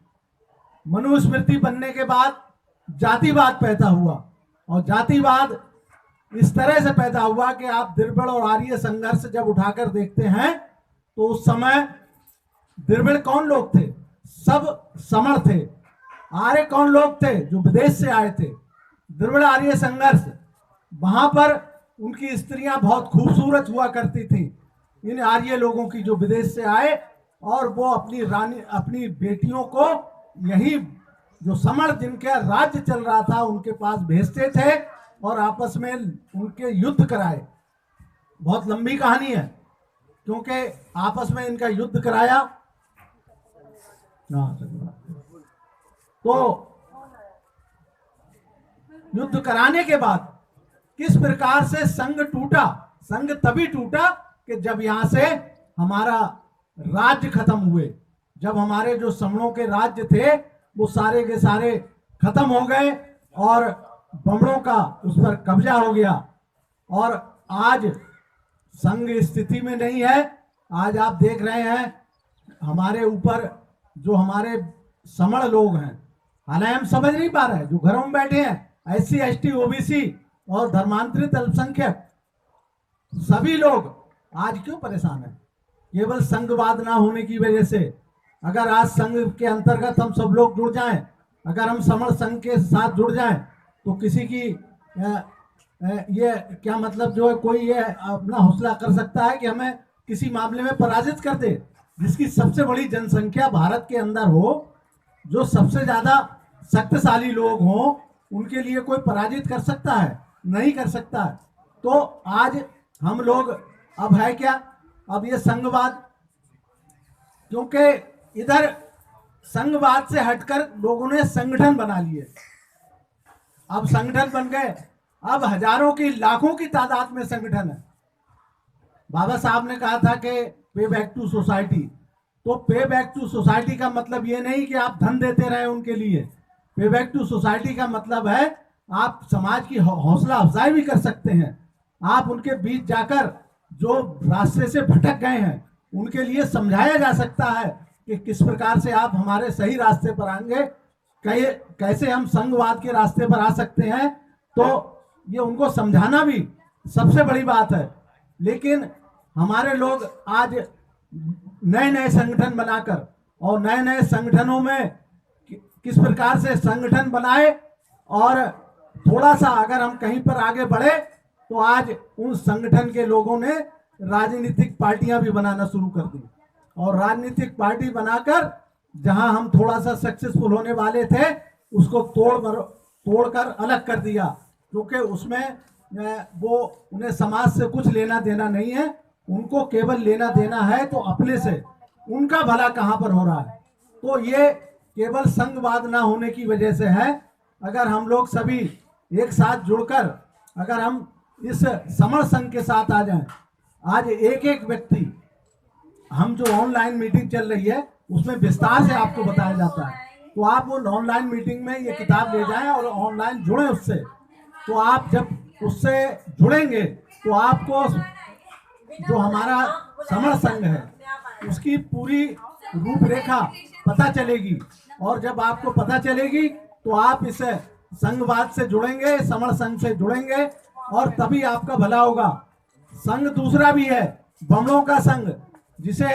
Speaker 3: मनुस्मृति बनने के बाद जातिवाद पैदा हुआ, और जातिवाद इस तरह से पैदा हुआ कि आप द्रविड़ और आर्य संघर्ष जब उठाकर देखते हैं तो उस समय द्रविड़ कौन लोग थे? सब समण थे। आर्य कौन लोग थे? जो विदेश से आए थे। द्रविड़ आर्य संघर्ष, वहां पर उनकी स्त्रियां बहुत खूबसूरत हुआ करती थी, इन आर्य लोगों की जो विदेश से आए, और वो अपनी रानी, अपनी बेटियों को यही जो समण जिनका राज्य चल रहा था उनके पास भेजते थे और आपस में उनके युद्ध कराए। बहुत लंबी कहानी है, क्योंकि आपस में इनका युद्ध कराया। तो युद्ध कराने के बाद किस प्रकार से संघ टूटा? संघ तभी टूटा कि जब यहां से हमारा राज्य खत्म हुए। जब हमारे जो समणों के राज्य थे वो सारे के सारे खत्म हो गए और बमणों का उस पर कब्जा हो गया। और आज संघ स्थिति में नहीं है। आज आप देख रहे हैं हमारे ऊपर जो हमारे समण लोग हैं, हालांकि हम समझ नहीं पा रहे हैं, जो घरों में बैठे हैं, SC ST OBC और धर्मांतरित अल्पसंख्यक सभी लोग आज क्यों परेशान हैं? केवल संघवाद ना होने की वजह से। अगर आज संघ के अंतर्गत हम सब लोग जुड़ जाएं, अगर हम समण संघ के साथ जुड़ जाएं, तो किसी की ये क्या मतलब जो है कोई ये अपना हौसला कर सकता है कि हमें किसी मामले में पराजित कर दे? जिसकी सबसे बड़ी जनसंख्या भारत के अंदर हो, जो सबसे ज्यादा शक्तिशाली लोग हों, उनके लिए कोई पराजित कर सकता है? नहीं कर सकता है। तो आज हम लोग अब है क्या, अब ये संघवाद, क्योंकि इधर संघवाद से हटकर लोगों ने संगठन बना लिए। अब संगठन बन गए, अब हजारों की लाखों की तादाद में संगठन है। बाबा साहब ने कहा था कि पे बैक टू सोसाइटी, तो पे बैक टू सोसाइटी का मतलब ये नहीं कि आप धन देते रहे उनके लिए। पे बैक टू सोसाइटी का मतलब है आप समाज की हौसला अफजाई भी कर सकते हैं। आप उनके बीच जाकर जो रास्ते से भटक गए हैं उनके लिए समझाया जा सकता है कि किस प्रकार से आप हमारे सही रास्ते पर आएंगे, कैसे हम संघवाद के रास्ते पर आ सकते हैं। तो ये उनको समझाना भी सबसे बड़ी बात है। लेकिन हमारे लोग आज नए नए संगठन बनाकर और नए नए संगठनों में किस प्रकार से संगठन बनाए, और थोड़ा सा अगर हम कहीं पर आगे बढ़े तो आज उन संगठन के लोगों ने राजनीतिक पार्टियां भी बनाना शुरू कर दी, और राजनीतिक पार्टी बनाकर जहां हम थोड़ा सा सक्सेसफुल होने वाले थे उसको तोड़कर अलग कर दिया, क्योंकि उसमें वो उन्हें समाज से कुछ लेना देना नहीं है। उनको केवल लेना देना है तो अपने से, उनका भला कहां पर हो रहा है। तो ये केवल संघवाद ना होने की वजह से है। अगर हम लोग सभी एक साथ जुड़कर अगर हम इस समण संघ के साथ आ जाएं, आज एक एक व्यक्ति, हम जो ऑनलाइन मीटिंग चल रही है उसमें विस्तार से आपको बताया जाता है, तो आप वो ऑनलाइन मीटिंग में ये किताब ले जाएं और ऑनलाइन जुड़ें उससे। तो आप जब उससे जुड़ेंगे तो आपको जो हमारा समण संघ है उसकी पूरी रूपरेखा पता चलेगी, और जब आपको पता चलेगी तो आप इस संघवाद से जुड़ेंगे, समण संघ से जुड़ेंगे, और तभी आपका भला होगा। संघ दूसरा भी है, बमणों का संघ, जिसे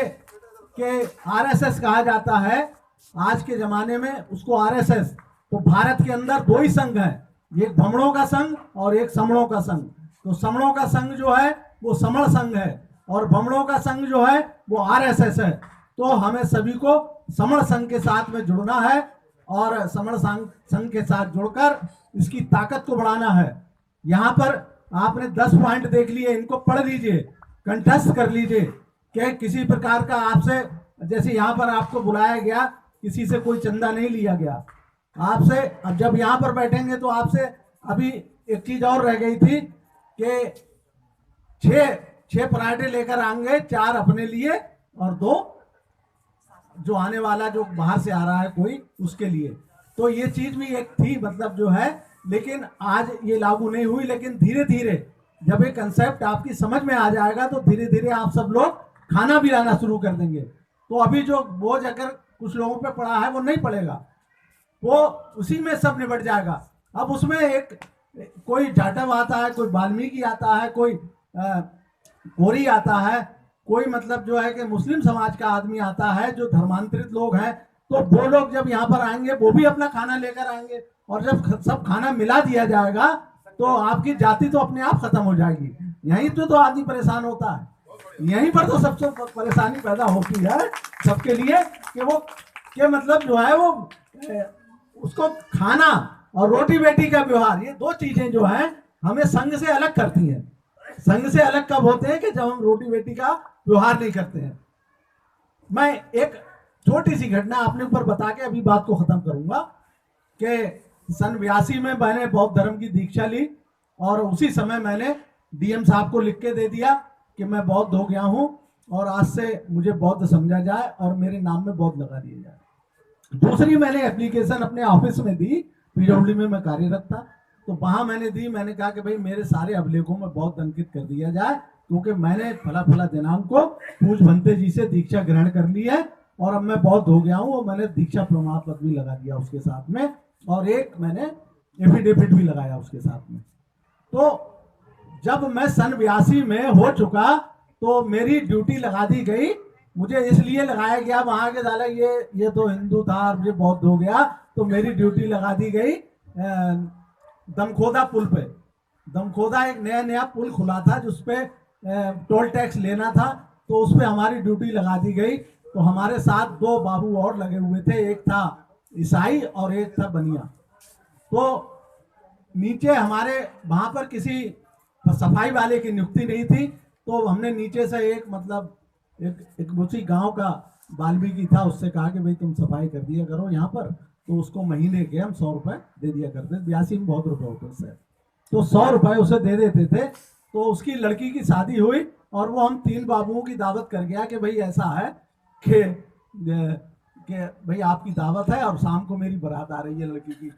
Speaker 3: के RSS कहा जाता है आज के जमाने में, उसको RSS। तो भारत के अंदर दो ही संघ हैं, एक बमणों का संघ और एक समणों का संघ। तो समणों का संघ जो है वो समण संघ है, और बमणों का संघ जो है वो RSS है। तो हमें सभी को समण संघ के साथ में जुड़ना है, और समण संघ के साथ जुड़कर इसकी ताकत को बढ़ाना है। यहाँ पर आपने 10 पॉइंट देख लिए, इनको पढ़ लीजिए, कंठस्थ कर लीजिए कि किसी प्रकार का आपसे, जैसे यहाँ पर आपको बुलाया गया, किसी से कोई चंदा नहीं लिया गया आपसे। अब जब यहाँ पर बैठेंगे तो आपसे अभी एक चीज और रह गई थी कि 6 पराठे लेकर आएंगे, 4 अपने लिए और 2 जो आने वाला जो बाहर से आ रहा है कोई, उसके लिए। तो ये चीज भी एक थी, मतलब जो है, लेकिन आज ये लागू नहीं हुई। लेकिन धीरे धीरे जब ये कंसेप्ट आपकी समझ में आ जाएगा तो धीरे धीरे आप सब लोग खाना भी लाना शुरू कर देंगे। तो अभी जो बोझ अगर कुछ लोगों पे पड़ा है वो नहीं पड़ेगा, वो उसी में सब निबट जाएगा। अब उसमें एक कोई जाटव आता है, कोई वाल्मीकि आता है, कोई कोरी आता है, कोई मतलब जो है कि मुस्लिम समाज का आदमी आता है, जो धर्मांतरित लोग हैं। तो वो लोग जब यहाँ पर आएंगे वो भी अपना खाना लेकर आएंगे, और जब सब खाना मिला दिया जाएगा तो आपकी जाति तो अपने आप खत्म हो जाएगी। यहीं तो आदमी परेशान होता है, यहीं पर तो सबसे परेशानी पैदा होती है सबके लिए कि वो के मतलब जो है वो उसको खाना और रोटी बेटी का व्यवहार, ये 2 चीजें जो है हमें संघ से अलग करती हैं। संघ से अलग कब होते हैं कि जब हम रोटी बेटी का व्यवहार नहीं करते हैं। मैं एक छोटी सी घटना अपने ऊपर बता के अभी बात को खत्म करूंगा कि सन 82 में मैंने बौद्ध धर्म की दीक्षा ली, और उसी समय मैंने DM साहब को लिख के दे दिया कि मैं बौद्ध हो गया हूं, और आज से मुझे बौद्ध समझा जाए और मेरे नाम में बौद्ध लगा दिया जाए। दूसरी मैंने एप्लीकेशन अपने ऑफिस में दी, PWD में मैं कार्यरत था, तो वहां मैंने दी, मैंने कहा कि भाई मेरे सारे अभिलेखों में बौद्ध अंकित कर दिया जाए, क्योंकि मैंने फला फला दिनांक को पूज भंते जी से दीक्षा ग्रहण कर ली है और अब मैं बौद्ध हो गया हूँ। और मैंने दीक्षा प्रमाण पत्र भी लगा दिया उसके साथ में, और एक मैंने एफिडेविट भी लगाया उसके साथ में। तो जब मैं सन 82 में हो चुका तो मेरी ड्यूटी लगा दी गई। मुझे इसलिए लगाया गया वहां के साला ये तो हिंदू था और ये बौद्ध हो गया, तो मेरी ड्यूटी लगा दी गई दमखोदा पुल पे। दमखोदा एक नया नया पुल खुला था जिसपे टोल टैक्स लेना था, तो उस पर हमारी ड्यूटी लगा दी गई। तो हमारे साथ 2 बाबू और लगे हुए थे, एक था ईसाई और एक था बनिया। तो नीचे हमारे वहां पर किसी सफाई वाले की नियुक्ति नहीं थी, तो हमने नीचे से एक मतलब एक उसी गांव का वाल्मीकि था, उससे कहा कि भाई तुम सफाई कर दिया करो यहाँ पर। तो उसको महीने के हम 100 रुपए दे दिया करते। 82 में बहुत रुपए होते उससे, तो 100 रुपए उसे दे देते थे। तो उसकी लड़की की शादी हुई और वो हम 3 बाबुओं की दावत कर गया कि भाई ऐसा है कि भाई आपकी दावत है और शाम को मेरी बारात आ रही है लड़की की।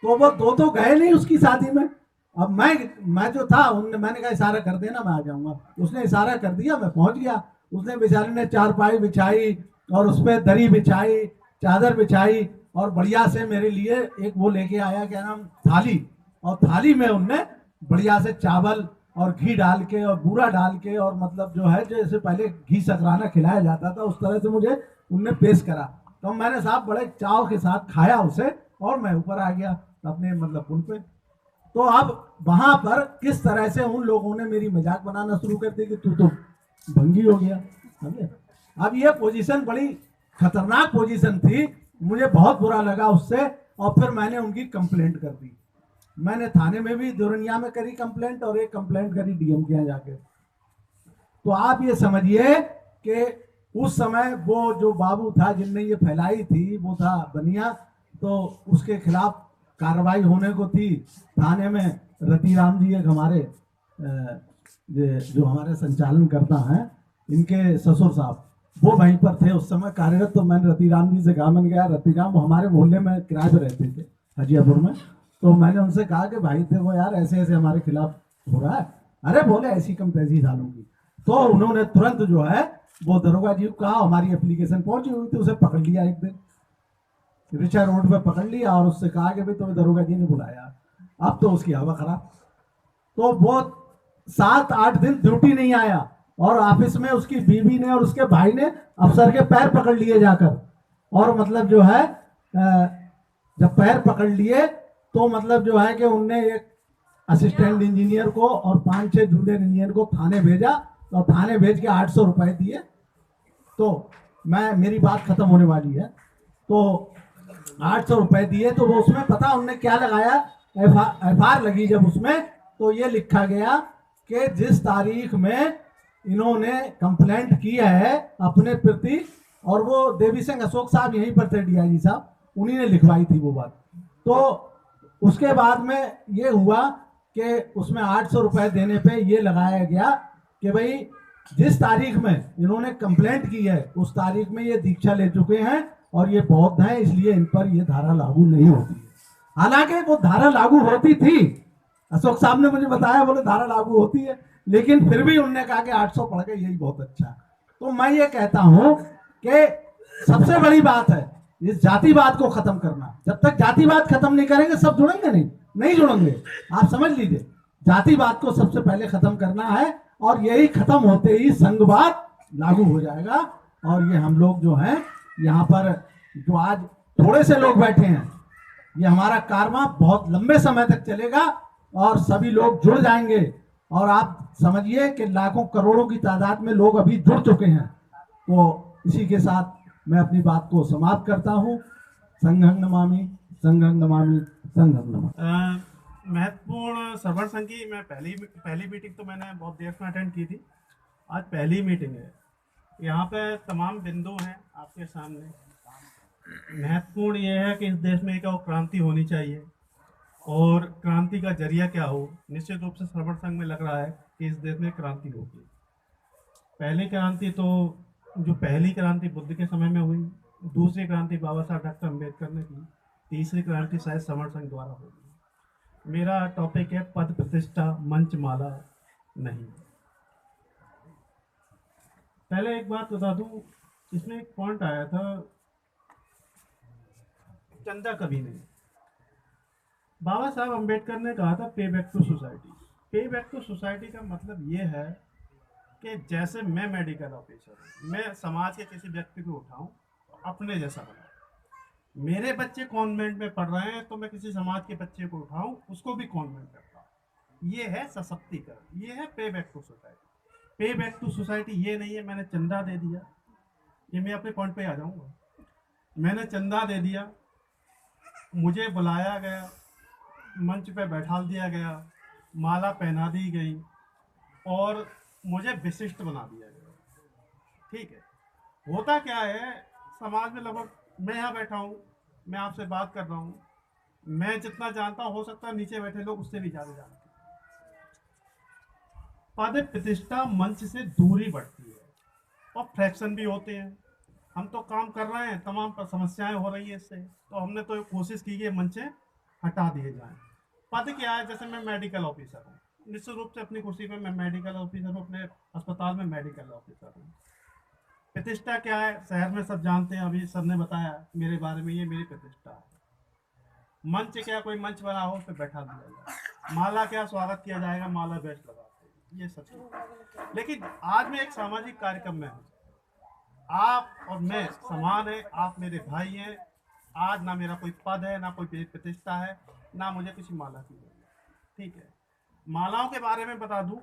Speaker 3: तो वो 2 तो गए नहीं उसकी शादी में। अब मैं जो था उनने, मैंने कहा इशारा कर देना मैं आ जाऊंगा। उसने इशारा कर दिया, मैं पहुंच गया। उसने बेचारे ने चारपाई बिछाई और उस पर दरी बिछाई, चादर बिछाई और बढ़िया से मेरे लिए एक वो लेके आया, क्या नाम, थाली। और थाली में उनने बढ़िया से चावल और घी डाल के और बूरा डाल के, और मतलब जो है जैसे पहले घी सकराना खिलाया जाता था उस तरह से मुझे उनने पेश करा। तो मैंने साहब बड़े चाव के साथ खाया उसे और मैं ऊपर आ गया अपने मतलब पुल पे। तो अब वहां पर किस तरह से उन लोगों ने मेरी मजाक बनाना शुरू कर दी कि तू तो भंगी हो गया, समझे। अब ये पोजीशन बड़ी खतरनाक पोजीशन थी, मुझे बहुत बुरा लगा उससे। और फिर मैंने उनकी कंप्लेंट कर दी। मैंने थाने में भी दुरनिया में करी कंप्लेंट और एक कंप्लेंट करी डीएम के यहाँ जाके। तो आप ये समझिए कि उस समय वो जो बाबू था जिनने ये फैलाई थी वो था बनिया, तो उसके खिलाफ कार्रवाई होने को थी थाने में। रतिराम जी एक हमारे जो हमारे संचालन करता हैं, इनके ससुर साहब वो वहीं पर थे उस समय कार्यरत। तो मैंने रतिराम जी से कहा, मैंने कहा रतिराम हमारे मोहल्ले में किराए पर रहते थे हजियापुर में। तो मैंने उनसे कहा कि भाई देखो यार ऐसे ऐसे हमारे खिलाफ हो रहा है। अरे बोले ऐसी कम तैसी सालों की। तो उन्होंने तुरंत जो है वो दरोगा जी को कहा, हमारी एप्लीकेशन पहुंची हुई थी, उसे पकड़ लिया एक दिन रिचा रोड पे पकड़ लिया और उससे कहा कि भाई तुम्हें दरोगा जी ने बुलाया। अब तो उसकी हवा खराब। तो वो 7-8 दिन ड्यूटी नहीं आया और ऑफिस में उसकी बीवी ने और उसके भाई ने अफसर के पैर पकड़ लिए जाकर। और मतलब जो है जब पैर पकड़ लिए तो मतलब जो है कि उनने एक असिस्टेंट इंजीनियर को और 5-6 जूनियर इंजीनियर को थाने भेजा और थाने भेज के 800 रुपए दिए। तो मेरी बात खत्म होने वाली है। तो 800 रुपए दिए तो वो उसमें पता उनने क्या लगाया, एफआर लगी जब उसमें, तो ये लिखा गया कि जिस तारीख में इन्होंने कंप्लेंट की है अपने प्रति, और वो देवी सिंह अशोक साहब यहीं पर थे डीआईजी साहब, उन्हीं ने लिखवाई थी वो बात। तो उसके बाद में ये हुआ कि उसमें 800 रुपए देने पे ये लगाया गया कि भाई जिस तारीख में इन्होंने कंप्लेंट की है उस तारीख में ये दीक्षा ले चुके हैं और ये बौद्ध हैं, इसलिए इन पर ये धारा लागू नहीं होती है। हालांकि वो धारा लागू होती थी, अशोक साहब ने मुझे बताया, बोले धारा लागू होती है, लेकिन फिर भी उन्होंने कहा कि 800 पड़ गए यही बहुत अच्छा। तो मैं ये कहता हूं कि सबसे बड़ी बात है इस जातिवाद को खत्म करना। जब तक जातिवाद खत्म नहीं करेंगे सब जुड़ेंगे नहीं जुड़ेंगे। आप समझ लीजिए, जातिवाद को सबसे पहले खत्म करना है और यही खत्म होते ही संघवाद लागू हो जाएगा। और ये हम लोग जो हैं यहाँ पर जो आज थोड़े से लोग बैठे हैं, ये हमारा कारवां बहुत लंबे समय तक चलेगा और सभी लोग जुड़ जाएंगे। और आप समझिए कि लाखों करोड़ों की तादाद में लोग अभी जुड़ चुके हैं। तो इसी के साथ मैं अपनी बात को समाप्त करता हूँ। संघं नमामि, संघं नमामि, संघं नमामि।
Speaker 4: महत्वपूर्ण सर्वर संघ की मैं पहली मीटिंग तो मैंने बहुत देर में अटेंड की थी। आज पहली मीटिंग है, यहाँ पे तमाम बिंदु हैं आपके सामने। महत्वपूर्ण ये है कि इस देश में एक क्रांति होनी चाहिए और क्रांति का जरिया क्या हो। निश्चित रूप से सर्वर संघ में लग रहा है कि इस देश में क्रांति होगी। पहली क्रांति तो जो पहली क्रांति बुद्ध के समय में हुई, दूसरी क्रांति बाबा साहब डॉक्टर अम्बेडकर ने की, तीसरी क्रांति शायद सर्वर संघ द्वारा होगी। मेरा टॉपिक है पद प्रतिष्ठा मंच माला नहीं। पहले एक बात बता दूं, इसमें एक पॉइंट आया था, चंदा कभी नहीं। बाबा साहब अम्बेडकर ने कहा था पे बैक टू सोसाइटी। पे बैक टू सोसाइटी का मतलब ये है कि जैसे मैं मेडिकल ऑफिसर हूँ, मैं समाज के किसी व्यक्ति को उठाऊं, अपने जैसा बनाऊं। मेरे बच्चे कॉन्वेंट में पढ़ रहे हैं तो मैं किसी समाज के बच्चे को उठाऊं, उसको भी कॉन्वेंट करता हूं। ये है सशक्तिकरण, ये है पे बैक टू सोसाइटी। पे बैक टू सोसाइटी ये नहीं है मैंने चंदा दे दिया, ये मैं अपने पॉइंट पे आ जाऊंगा। मैंने चंदा दे दिया, मुझे बुलाया गया, मंच पे बैठा दिया गया, माला पहना दी गई और मुझे विशिष्ट बना दिया गया। ठीक है, होता क्या है समाज में, लगभग मैं यहाँ बैठा हूँ, मैं आपसे बात कर रहा हूँ, मैं जितना जानता हूँ हो सकता है नीचे बैठे लोग उससे भी ज़्यादा जानते हैं। पद प्रतिष्ठा मंच से दूरी बढ़ती है और फ्रैक्शन भी होते हैं। हम तो काम कर रहे हैं, तमाम समस्याएं हो रही है इससे, तो हमने तो कोशिश की कि मंचें हटा दिए जाएं। पद क्या है, जैसे मैं मेडिकल ऑफिसर हूँ, निश्चित रूप से अपनी कुर्सी पे मैं मेडिकल ऑफिसर हूँ, अपने अस्पताल में मेडिकल ऑफिसर हूँ। प्रतिष्ठा क्या है, शहर में सब जानते हैं, अभी सर ने बताया मेरे बारे में, ये मेरी प्रतिष्ठा है। मंच क्या, कोई मंच बना हो उस पर बैठा दिया जाए। माला क्या, स्वागत किया जाएगा, माला बेस्ट लगाते हैं, ये सब चीज़। लेकिन आज मैं एक सामाजिक कार्यक्रम में हूँ, आप और मैं समान है, आप मेरे भाई हैं। आज ना मेरा कोई पद है, ना कोई प्रतिष्ठा है, ना मुझे किसी माला की जरूरत है। ठीक है, मालाओं के बारे में बता दूं,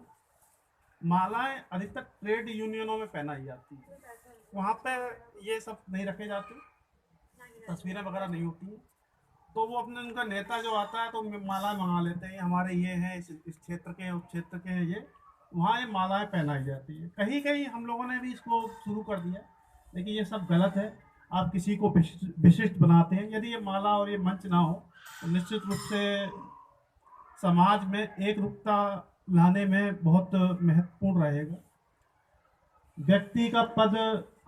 Speaker 4: मालाएं अधिकतर ट्रेड यूनियनों में पहनाई जाती है, वहाँ पे ये सब नहीं रखे जाते, तस्वीरें वगैरह नहीं होती हैं, तो वो अपने उनका नेता जो आता है तो माला मंगा लेते हैं, हमारे ये हैं, इस क्षेत्र के, उस क्षेत्र के हैं, ये वहाँ ये मालाएं पहनाई जाती है। कहीं कहीं हम लोगों ने भी इसको शुरू कर दिया, लेकिन ये सब गलत है। आप किसी को विशिष्ट बनाते हैं, यदि ये माला और ये मंच ना हो तो निश्चित रूप से समाज में एक रूपता लाने में बहुत महत्वपूर्ण रहेगा। व्यक्ति का पद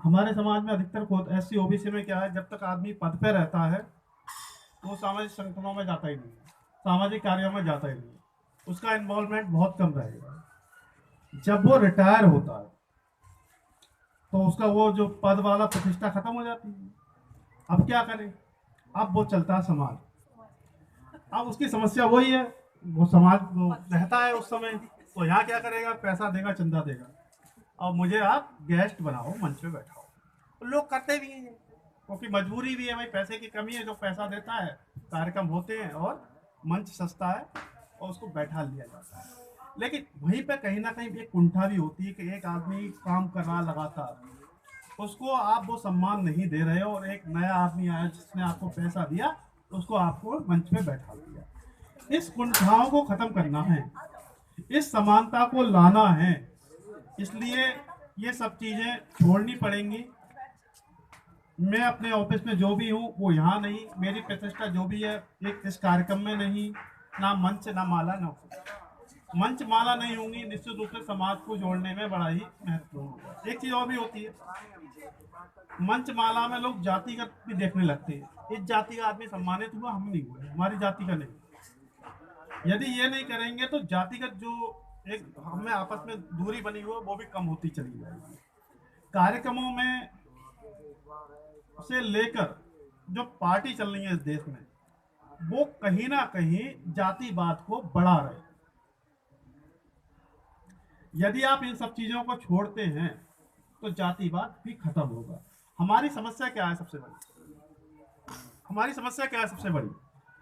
Speaker 4: हमारे समाज में अधिकतर SC OBC में क्या है, जब तक आदमी पद पे रहता है तो वो सामाजिक संगठनों में जाता ही नहीं है, सामाजिक कार्यों में जाता ही नहीं है, उसका इन्वॉल्वमेंट बहुत कम रहेगा। जब वो रिटायर होता है तो उसका वो जो पद वाला प्रतिष्ठा खत्म हो जाती है। अब क्या करें, अब वो चलता है समाज। अब उसकी समस्या वही है, वो समाज वो रहता है उस समय, तो यहाँ क्या करेगा, पैसा देगा, चंदा देगा, और मुझे आप गेस्ट बनाओ, मंच पे बैठाओ। तो लोग करते भी हैं, क्योंकि मजबूरी भी है भाई, पैसे की कमी है, जो पैसा देता है कार्यक्रम होते हैं और मंच सस्ता है और उसको बैठा लिया जाता है। लेकिन वहीं पे कहीं ना कहीं एक कुंठा भी होती है कि एक आदमी काम कर रहा लगातार, उसको आप वो सम्मान नहीं दे रहे हो, और एक नया आदमी आया जिसने आपको पैसा दिया, उसको आपको मंच पे बैठा दिया। इस कुंठाओं को खत्म करना है, इस समानता को लाना है, इसलिए ये सब चीजें छोड़नी पड़ेंगी। मैं अपने ऑफिस में जो भी हूँ वो यहाँ नहीं, मेरी प्रतिष्ठा जो भी है एक इस कार्यक्रम में नहीं, ना मंच ना माला ना मंच माला नहीं होंगी, निश्चित रूप से समाज को जोड़ने में बड़ा ही महत्वपूर्ण होगा। एक चीज और भी होती है, मंच माला में लोग जातिगत भी देखने लगते हैं, इस जाति का आदमी सम्मानित हुआ, हम नहीं हुए, हमारी जाति का नहीं। यदि ये नहीं करेंगे तो जातिगत जो एक हमें आपस में दूरी बनी हुई है वो भी कम होती चली जाएगी। कार्यक्रमों में से लेकर जो पार्टी चल रही है इस देश में, वो कहीं ना कहीं जातिवाद को बढ़ा रहे हैं। यदि आप इन सब चीजों को छोड़ते हैं तो जातिवाद भी खत्म होगा। हमारी समस्या क्या है सबसे बड़ी, हमारी समस्या क्या है सबसे बड़ी,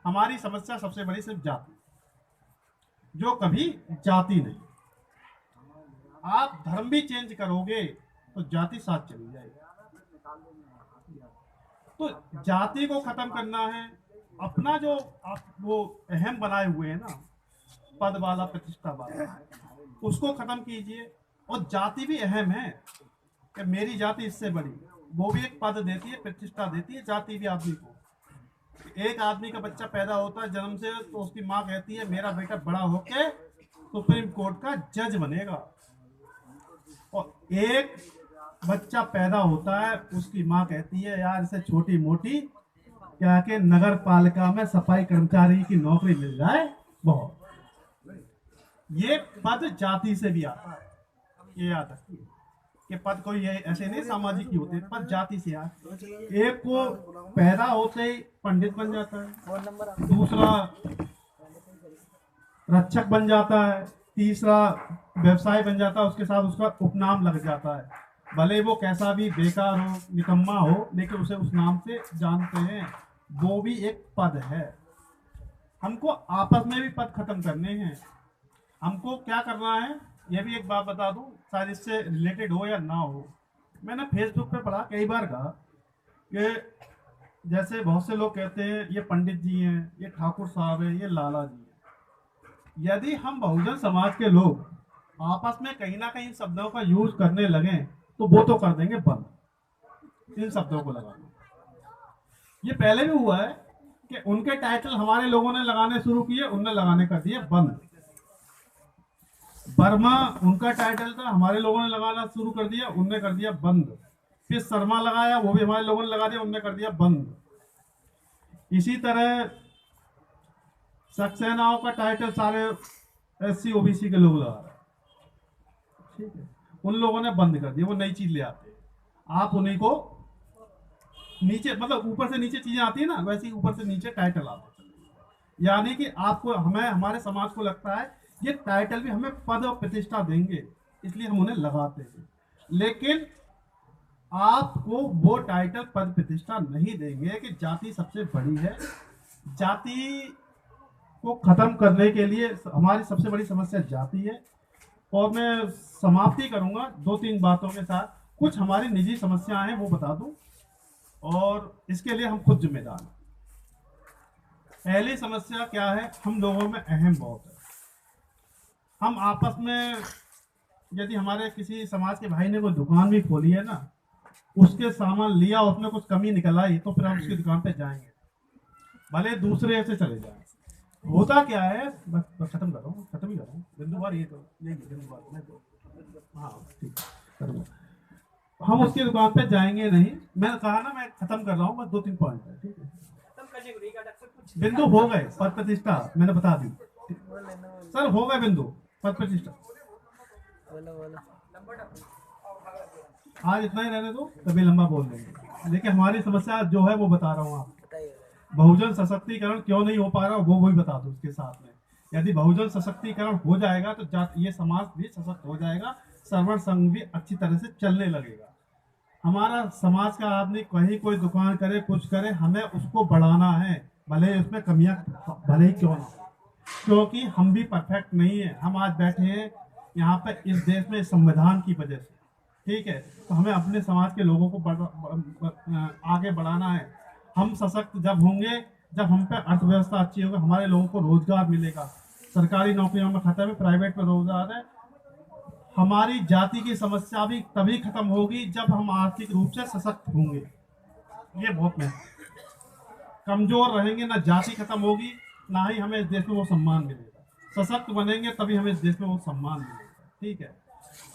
Speaker 4: हमारी समस्या सबसे बड़ी सिर्फ जाति, जो कभी जाति नहीं। आप धर्म भी चेंज करोगे तो जाति साथ चली जाएगी। तो जाति को खत्म करना है, अपना जो आप वो अहम बनाए हुए हैं ना, पद वाला प्रतिष्ठा वाला, उसको खत्म कीजिए। और जाति भी अहम है कि मेरी जाति इससे बड़ी, वो भी एक पद देती है, प्रतिष्ठा देती है जाति भी आदमी को। एक आदमी का बच्चा पैदा होता है जन्म से, तो उसकी माँ कहती है मेरा बेटा बड़ा होके सुप्रीम कोर्ट का जज बनेगा। और एक बच्चा पैदा होता है, उसकी माँ कहती है यार इसे छोटी मोटी क्या के नगर पालिका में सफाई कर्मचारी की नौकरी मिल जाए बहुत। ये पद जाति से भी आता है, ये याद रखिए। कि पद कोई ये ऐसे नहीं सामाजिक ही होते हैं, पद जाति से आए। एक को पैदा होते ही पंडित बन जाता है, दूसरा रक्षक बन जाता है, तीसरा व्यवसाय बन जाता है, उसके साथ उसका उपनाम लग जाता है। भले वो कैसा भी बेकार हो, निकम्मा हो, लेकिन उसे उस नाम से जानते हैं। वो भी एक पद है। हमको आपस में भी पद खत्म करने हैं। हमको क्या करना है, ये भी एक बात बता दूं, शायद इससे रिलेटेड हो या ना हो। मैंने फेसबुक पे पढ़ा, कई बार कहा कि जैसे बहुत से लोग कहते हैं ये पंडित जी हैं, ये ठाकुर साहब हैं, ये लाला जी हैं। यदि हम बहुजन समाज के लोग आपस में कहीं ना कहीं शब्दों का यूज करने लगे तो वो तो कर देंगे बंद इन शब्दों को लगाना। ये पहले भी हुआ है कि उनके टाइटल हमारे लोगों ने लगाने शुरू किए, उनने लगाने कर दिए बंद। वर्मा उनका टाइटल था, हमारे लोगों ने लगाना शुरू कर दिया, उनने कर दिया बंद। फिर शर्मा लगाया, वो भी हमारे लोगों ने लगा दिया, उनने कर दिया बंद। इसी तरह सक्सेनाओं का टाइटल सारे SC OBC के लोग लगा रहे हैं, ठीक है, उन लोगों ने बंद कर दिया। वो नई चीज ले आते हैं, आप उन्हीं को नीचे, मतलब ऊपर से नीचे चीजें आती है ना, वैसे ही ऊपर से नीचे टाइटल आते हैं। यानी कि आपको, हमें, हमारे समाज को लगता है ये टाइटल भी हमें पद और प्रतिष्ठा देंगे, इसलिए हम उन्हें लगाते हैं। लेकिन आपको वो टाइटल पद प्रतिष्ठा नहीं देंगे कि जाति सबसे बड़ी है। जाति को खत्म करने के लिए हमारी सबसे बड़ी समस्या जाति है। और मैं समाप्ति करूंगा 2-3 बातों के साथ। कुछ हमारी निजी समस्याएं हैं वो बता दूं, और इसके लिए हम खुद जिम्मेदार हैं। पहली समस्या क्या है, हम लोगों में अहम बहुत है। हम आपस में, यदि हमारे किसी समाज के भाई ने कोई दुकान भी खोली है ना, उसके सामान लिया, उसमें कुछ कमी निकल आई, तो फिर हम उसकी दुकान पे जाएंगे, भले दूसरे से चले जाएं। होता क्या है, बस खत्म कर रहा हूँ, खत्म ही कर रहा हूँ, बिंदु बार ये तो यही बिंदु बार मैं तो, हाँ ठीक करूँगा। हम उसकी दुकान पे जाएंगे नहीं, मैंने कहा ना, मैं खत्म कर रहा हूँ, बस 2-3 पॉइंट है, ठीक है। बिंदु हो गए, पद प्रतिष्ठा मैंने बता दी सर, हो गए बिंदु पद प्रतिष्ठा। आज इतना ही रहने दो, कभी लंबा बोल देंगे। देखिए हमारी समस्या जो है वो बता रहा हूँ आपको। बहुजन सशक्तिकरण क्यों नहीं हो पा रहा वो भी बता दो उसके साथ में। यदि बहुजन सशक्तिकरण हो जाएगा तो ये समाज भी सशक्त हो जाएगा, सर्वण संघ भी अच्छी तरह से चलने लगेगा। हमारा समाज का आदमी कहीं कोई दुकान करे, कुछ करे, हमें उसको बढ़ाना है, भले उसमें कमियां भले ही क्यों ना हो, क्योंकि हम भी परफेक्ट नहीं है। हम आज बैठे हैं यहाँ पे इस देश में संविधान की वजह से, ठीक है, तो हमें अपने समाज के लोगों को आगे बढ़ाना है। हम सशक्त जब होंगे जब हम पे अर्थव्यवस्था अच्छी होगी, हमारे लोगों को रोजगार मिलेगा। सरकारी नौकरियों में खत्म है, प्राइवेट में रोजगार है। हमारी जाति की समस्या भी तभी खत्म होगी जब हम आर्थिक रूप से सशक्त होंगे। ये बहुत महत्वपूर्ण। कमजोर रहेंगे ना जाति खत्म होगी, ना ही हमें इस देश में वो सम्मान मिलेगा। सशक्त बनेंगे तभी हमें इस देश में वो सम्मान मिलेगा, ठीक है।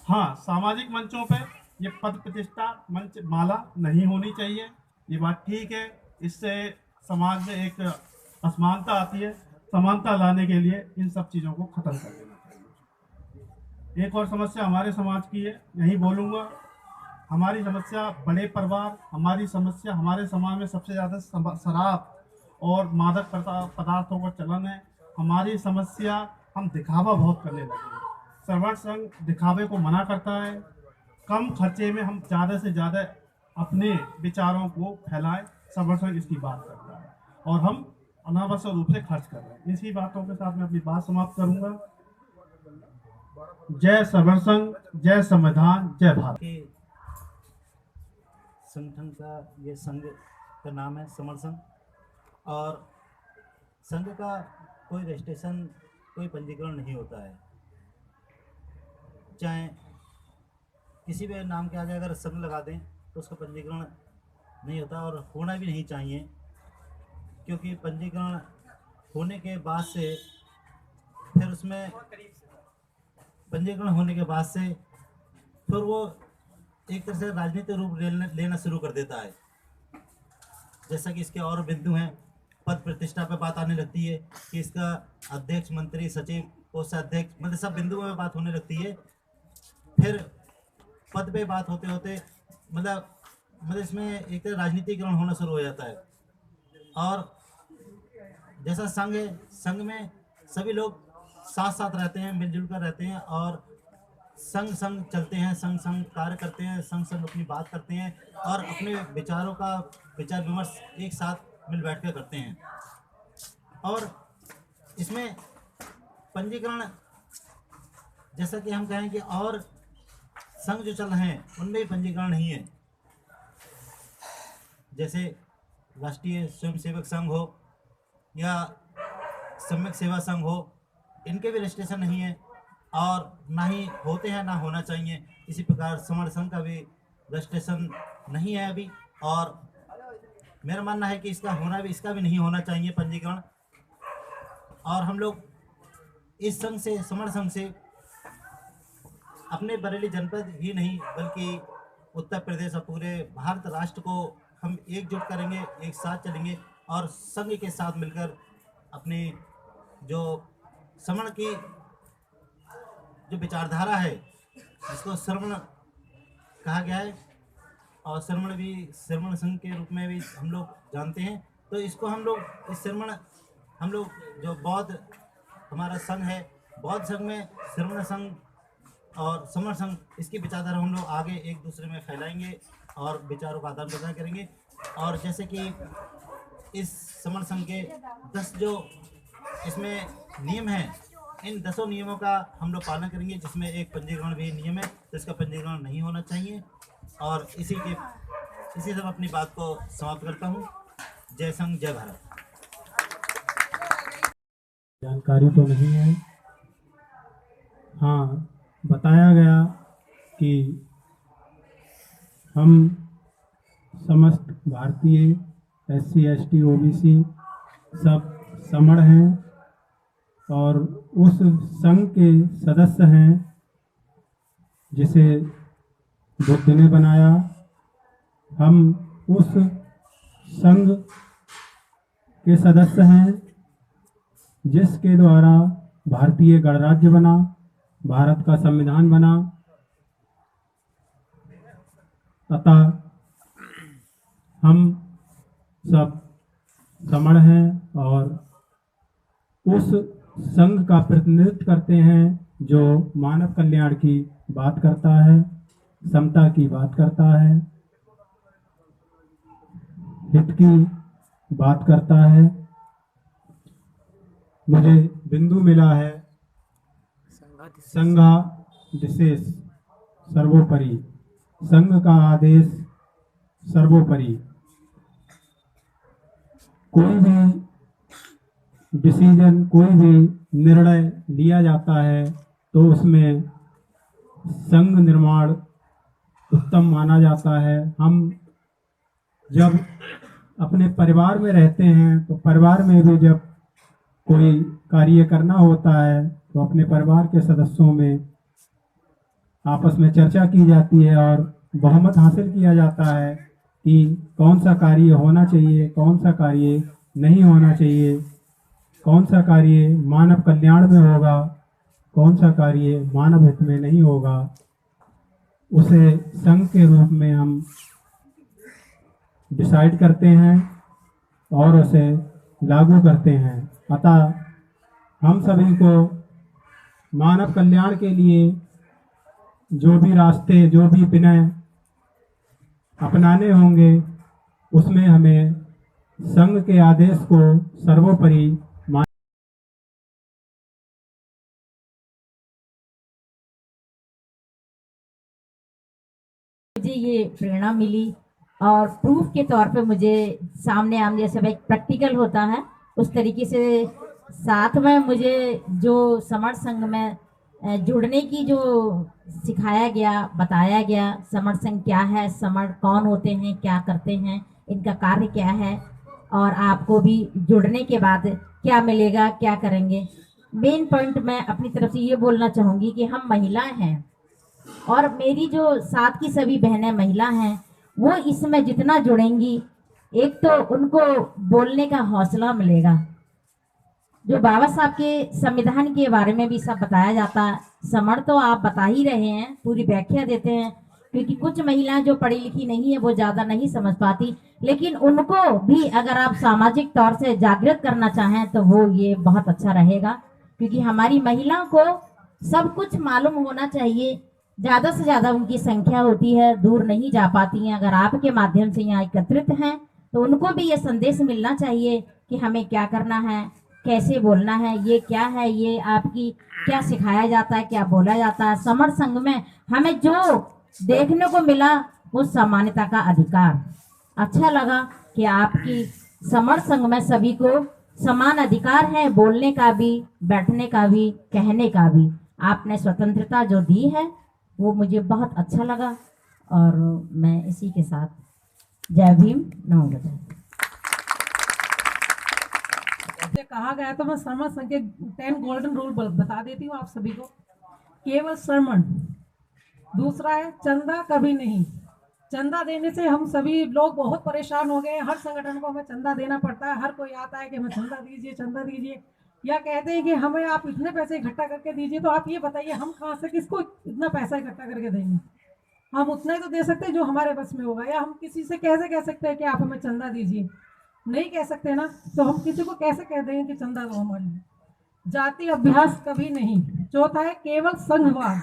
Speaker 4: हाँ, सामाजिक मंचों पे ये पद प्रतिष्ठा मंच माला नहीं होनी चाहिए, ये बात ठीक है। इससे समाज में एक असमानता आती है। समानता लाने के लिए इन सब चीज़ों को खत्म कर देना चाहिए। एक और समस्या हमारे समाज की है, यही बोलूँगा। हमारी समस्या बड़े परिवार, हमारी समस्या हमारे समाज में सबसे ज़्यादा शराब और मादक पदार्थों का चलन है। हमारी समस्या, हम दिखावा बहुत करने लगे हैं। सर्वण संघ दिखावे को मना करता है। कम खर्चे में हम ज़्यादा से ज़्यादा अपने विचारों को फैलाएं, सर्वण संघ इसकी बात करता है, और हम अनावश्यक रूप से खर्च कर रहे हैं। इसी बातों के साथ मैं अपनी बात समाप्त करूंगा। जय सर्वण संघ, जय संविधान, जय भारत।
Speaker 5: संगठन का ये संघ का नाम है समर संघ, और संघ का कोई रजिस्ट्रेशन, कोई पंजीकरण नहीं होता है। चाहे किसी भी नाम के आगे अगर संघ लगा दें तो उसका पंजीकरण नहीं होता, और होना भी नहीं चाहिए, क्योंकि पंजीकरण होने के बाद से फिर उसमें पंजीकरण होने के बाद से फिर वो एक तरह से राजनीतिक रूप लेना शुरू कर देता है। जैसा कि इसके और बिंदु हैं, पद प्रतिष्ठा पे बात आने लगती है कि इसका अध्यक्ष, मंत्री, सचिव, कोषाध्यक्ष, मतलब सब बिंदुओं में बात होने लगती है। फिर पद पे बात होते होते मतलब इसमें एक तरह राजनीतिकरण होना शुरू हो जाता है। और जैसा संघ है, संघ में सभी लोग साथ साथ रहते हैं, मिलजुल कर रहते हैं और संग संग चलते हैं, संग संग कार्य करते हैं, संग संग अपनी बात करते हैं और अपने विचारों का विचार विमर्श एक साथ मिल बैठ कर करते हैं। और इसमें पंजीकरण, जैसा कि हम कहें कि और संघ जो चल रहे हैं उनमें भी पंजीकरण नहीं है। जैसे राष्ट्रीय स्वयंसेवक संघ हो या सम्यक सेवा संघ हो, इनके भी रजिस्ट्रेशन नहीं है और ना ही होते हैं, ना होना चाहिए। इसी प्रकार समर संघ का भी रजिस्ट्रेशन नहीं है अभी, और मेरा मानना है कि इसका भी नहीं होना चाहिए पंजीकरण। और हम लोग इस संघ से, समर संघ से अपने बरेली जनपद ही नहीं बल्कि उत्तर प्रदेश और पूरे भारत राष्ट्र को हम एकजुट करेंगे, एक साथ चलेंगे और संघ के साथ मिलकर अपनी जो समण की जो विचारधारा है, जिसको श्रवण कहा गया है और श्रवण संघ के रूप में भी हम लोग जानते हैं, तो इसको हम लोग जो बौद्ध हमारा संघ है, बौद्ध संघ में श्रवण संघ और समर संघ, इसकी विचारधारा हम लोग आगे एक दूसरे में फैलाएंगे और विचारों का आदान प्रदान करेंगे। और जैसे कि इस समर संघ के 10 जो इसमें नियम हैं, इन 10 नियमों का हम लोग पालन करेंगे, जिसमें एक पंजीकरण भी नियम है, तो इसका पंजीकरण नहीं होना चाहिए। और इसी से मैं अपनी बात को समाप्त करता हूँ। जय संघ, जय भारत।
Speaker 6: जानकारी तो नहीं है, हाँ बताया गया कि हम समस्त भारतीय SC ST OBC सब समण हैं और उस संघ के सदस्य हैं जिसे बुद्ध ने बनाया। हम उस संघ के सदस्य हैं जिसके द्वारा भारतीय गणराज्य बना, भारत का संविधान बना। अतः हम सब समण हैं और उस संघ का प्रतिनिधित्व करते हैं जो मानव कल्याण की बात करता है, समता की बात करता है, हित की बात करता है। मुझे बिंदु मिला है संघा विशेष सर्वोपरि, संघ का आदेश सर्वोपरि। कोई भी डिसीजन, कोई भी निर्णय लिया जाता है तो उसमें संघ निर्माण उत्तम माना जाता है। हम जब अपने परिवार में रहते हैं तो परिवार में भी जब कोई कार्य करना होता है तो अपने परिवार के सदस्यों में आपस में चर्चा की जाती है और बहुमत हासिल किया जाता है कि कौन सा कार्य होना चाहिए, कौन सा कार्य नहीं होना चाहिए, कौन सा कार्य मानव कल्याण में होगा, कौन सा कार्य मानव हित में नहीं होगा। उसे संघ के रूप में हम डिसाइड करते हैं और उसे लागू करते हैं। अतः हम सभी को मानव कल्याण के लिए जो भी रास्ते, जो भी विनय अपनाने होंगे, उसमें हमें संघ के आदेश को सर्वोपरि
Speaker 7: मुझे ये प्रेरणा मिली और प्रूफ के तौर पे मुझे सामने आम जैसे भाई प्रैक्टिकल होता है उस तरीके से साथ में मुझे जो समर संघ में जुड़ने की जो सिखाया गया, बताया गया, समर संघ क्या है, समर कौन होते हैं, क्या करते हैं, इनका कार्य क्या है और आपको भी जुड़ने के बाद क्या मिलेगा, क्या करेंगे। मेन पॉइंट मैं अपनी तरफ से ये बोलना चाहूँगी कि हम महिलाएं हैं और मेरी जो साथ की सभी बहनें महिला हैं वो इसमें जितना जुड़ेंगी, एक तो उनको बोलने का हौसला मिलेगा। जो बाबा साहब के संविधान के बारे में भी सब बताया जाता है, समर तो आप बता ही रहे हैं, पूरी व्याख्या देते हैं क्योंकि कुछ महिलाएं जो पढ़ी लिखी नहीं है वो ज्यादा नहीं समझ पाती, लेकिन उनको भी अगर आप सामाजिक तौर से जागृत करना चाहें तो वो ये बहुत अच्छा रहेगा, क्योंकि हमारी महिलाओं को सब कुछ मालूम होना चाहिए। ज्यादा से ज्यादा उनकी संख्या होती है, दूर नहीं जा पाती हैं। अगर आपके माध्यम से यहाँ एकत्रित हैं तो उनको भी ये संदेश मिलना चाहिए कि हमें क्या करना है, कैसे बोलना है, ये क्या है, ये आपकी क्या सिखाया जाता है, क्या बोला जाता है। समर संघ में हमें जो देखने को मिला वो समानता का अधिकार। अच्छा लगा कि आपकी समर संघ में सभी को समान अधिकार है, बोलने का भी, बैठने का भी, कहने का भी। आपने स्वतंत्रता जो दी है वो मुझे बहुत अच्छा लगा, और मैं इसी के साथ जय भीम, नमो बुद्धाय।
Speaker 8: जैसे कहा गया तो मैं श्रमण संघ के 10 गोल्डन रूल बता देती हूँ आप सभी को। केवल श्रमण, दूसरा है चंदा कभी नहीं। चंदा देने से हम सभी लोग बहुत परेशान हो गए। हर संगठन को हमें चंदा देना पड़ता है। हर कोई आता है कि हमें चंदा दीजिए, चंदा दीजिए, या कहते हैं कि हमें आप इतने पैसे इकट्ठा करके दीजिए। तो आप ये बताइए हम कहाँ से किसको इतना पैसा इकट्ठा करके देंगे? हम उतना ही तो दे सकते हैं जो हमारे बस में होगा। या हम किसी से कैसे कह सकते हैं कि आप हमें चंदा दीजिए? नहीं कह सकते ना। तो हम किसी को कैसे कह देंगे कि चंदा दो हमारे लिए? जाति अभ्यास कभी नहीं। चौथा है केवल संघवाद।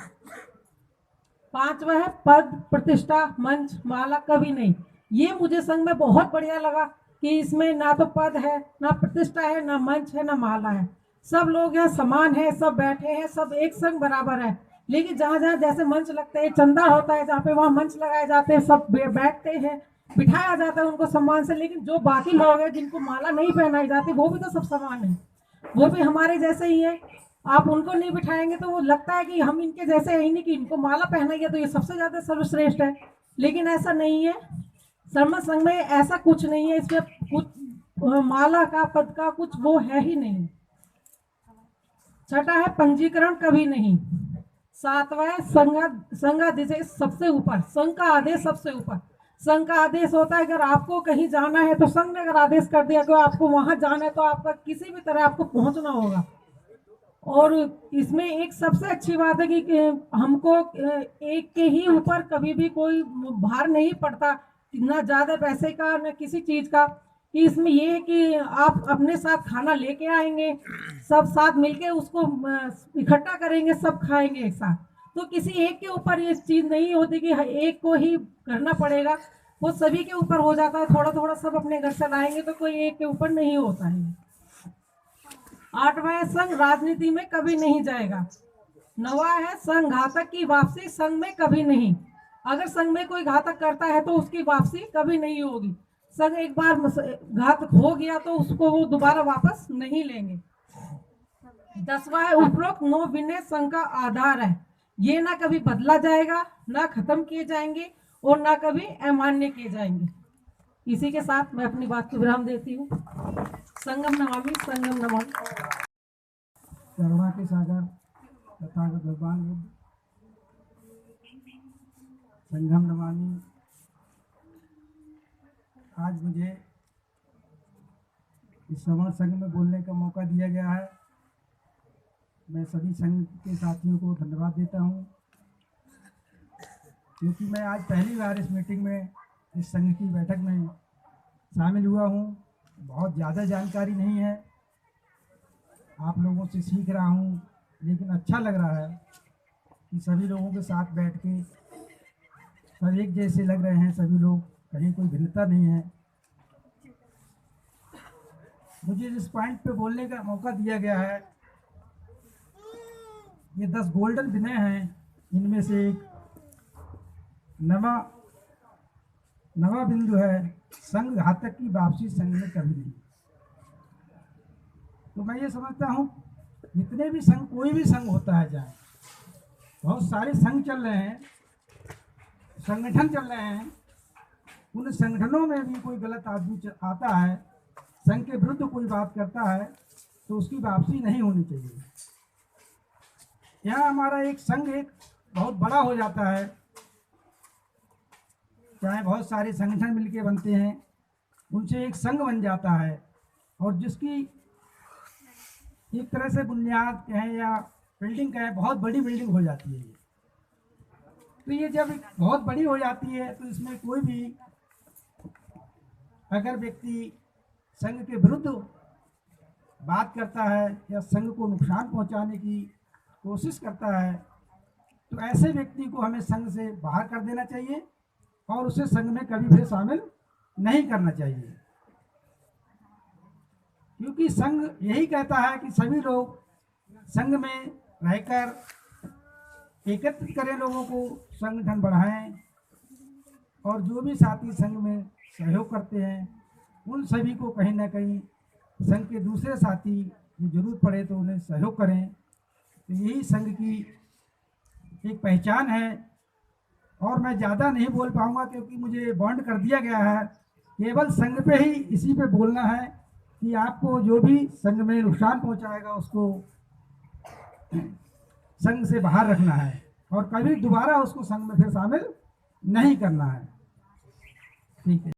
Speaker 8: पांचवा है पद, प्रतिष्ठा, मंच, माला कभी नहीं। ये मुझे संघ में बहुत बढ़िया लगा कि इसमें ना तो पद है, ना प्रतिष्ठा है, ना मंच है, ना माला है। सब लोग यहाँ समान है, सब बैठे हैं, सब एक संग बराबर है। लेकिन जहाँ जहाँ जैसे मंच लगते हैं, चंदा होता है जहाँ पे, वहाँ मंच लगाए जाते हैं, सब बैठते हैं, बिठाया जाता है उनको सम्मान से। लेकिन जो बाकी लोग हैं जिनको माला नहीं पहनाई जाती, वो भी तो सब समान है, वो भी हमारे जैसे ही है। आप उनको नहीं बिठाएंगे तो वो लगता है कि हम इनके जैसे ही नहीं, कि इनको माला पहनाइए तो ये सबसे ज्यादा सर्वश्रेष्ठ है। लेकिन ऐसा नहीं है। श्रमण संघ में ऐसा कुछ नहीं है। इसमें कुछ माला का, पद का कुछ वो है ही नहीं। छठा है पंजीकरण कभी नहीं। सातवां है संघादेश सबसे ऊपर। संघ का आदेश सबसे ऊपर। संघ का आदेश होता है अगर आपको कहीं जाना है तो संघ ने अगर आदेश कर दिया कि आपको वहां जाना है तो आपका किसी भी तरह आपको पहुंचना होगा। और इसमें एक सबसे अच्छी बात है कि हमको एक के ही ऊपर कभी भी कोई भार नहीं पड़ता, ना ज्यादा पैसे का, ना किसी चीज का। कि इसमें ये है कि आप अपने साथ खाना लेके आएंगे, सब साथ मिलके उसको इकट्ठा करेंगे, सब खाएंगे एक साथ। तो किसी एक के ऊपर ये चीज नहीं होती कि एक को ही करना पड़ेगा, वो सभी के ऊपर हो जाता है। थोड़ा थोड़ा सब अपने घर से लाएंगे तो कोई एक के ऊपर नहीं होता है। आठवां है संघ राजनीति में कभी नहीं जाएगा। नवा है संघ घातक की वापसी संघ में कभी नहीं। अगर संघ में कोई घातक करता है तो उसकी वापसी कभी नहीं होगी। संघ एक बार घातक हो गया तो उसको वो दोबारा वापस नहीं लेंगे। 10वां है उपरोक्त 9 विनय संघ का आधार है। ये ना कभी बदला जाएगा, ना खत्म किए जाएंगे, और ना कभी अमान्य किए जाएंगे। इसी के साथ मैं अपनी बात को विराम देती हूँ। संगम नमामि, संगम नमामि।
Speaker 3: करुणा के सागर तथागत भगवान बुद्ध, संगम नमामि। आज मुझे इस श्रवण संघ में बोलने का मौका दिया गया है। मैं सभी संघ के साथियों को धन्यवाद देता हूँ, क्योंकि मैं आज पहली बार इस मीटिंग में, इस संघ की बैठक में शामिल हुआ हूँ। बहुत ज़्यादा जानकारी नहीं है, आप लोगों से सीख रहा हूँ, लेकिन अच्छा लग रहा है कि सभी लोगों के साथ बैठ के सब एक जैसे लग रहे हैं। सभी लोग, कहीं कोई भिन्नता नहीं है। मुझे जिस पॉइंट पे बोलने का मौका दिया गया है, ये 10 गोल्डन विनय हैं। इनमें से एक नवा बिंदु है संघ घातक की वापसी संघ में कभी नहीं। तो मैं ये समझता हूँ जितने भी संघ, कोई भी संघ होता है, चाहे बहुत सारे संघ चल रहे हैं, संगठन चल रहे हैं, उन संगठनों में भी कोई गलत आदमी आता है, संघ के विरुद्ध कोई बात करता है, तो उसकी वापसी नहीं होनी चाहिए। यहाँ हमारा एक संघ एक बहुत बड़ा हो जाता है, चाहे बहुत सारे संगठन मिलके बनते हैं, उनसे एक संघ बन जाता है, और जिसकी एक तरह से बुनियाद कहें या बिल्डिंग कहें, बहुत बड़ी बिल्डिंग हो जाती है।
Speaker 9: तो ये जब बहुत बड़ी हो जाती है तो इसमें कोई भी अगर व्यक्ति संघ के विरुद्ध बात करता है या संघ को नुकसान पहुंचाने की कोशिश करता है तो ऐसे व्यक्ति को हमें संघ से बाहर कर देना चाहिए और उसे संघ में कभी भी शामिल नहीं करना चाहिए, क्योंकि संघ यही कहता है कि सभी लोग संघ में रहकर एकत्रित करें, लोगों को संगठन बढ़ाएं और जो भी साथी संघ में सहयोग करते हैं उन सभी को कहीं ना कहीं संघ के दूसरे साथी जो जरूरत पड़े तो उन्हें सहयोग करें। तो यही संघ की एक पहचान है। और मैं ज़्यादा नहीं बोल पाऊँगा क्योंकि मुझे बॉन्ड कर दिया गया है, केवल संघ पे ही इसी पे बोलना है कि आपको जो भी संघ में नुकसान पहुंचाएगा उसको संघ से बाहर रखना है और कभी दोबारा उसको संघ में फिर शामिल नहीं करना है। ठीक है।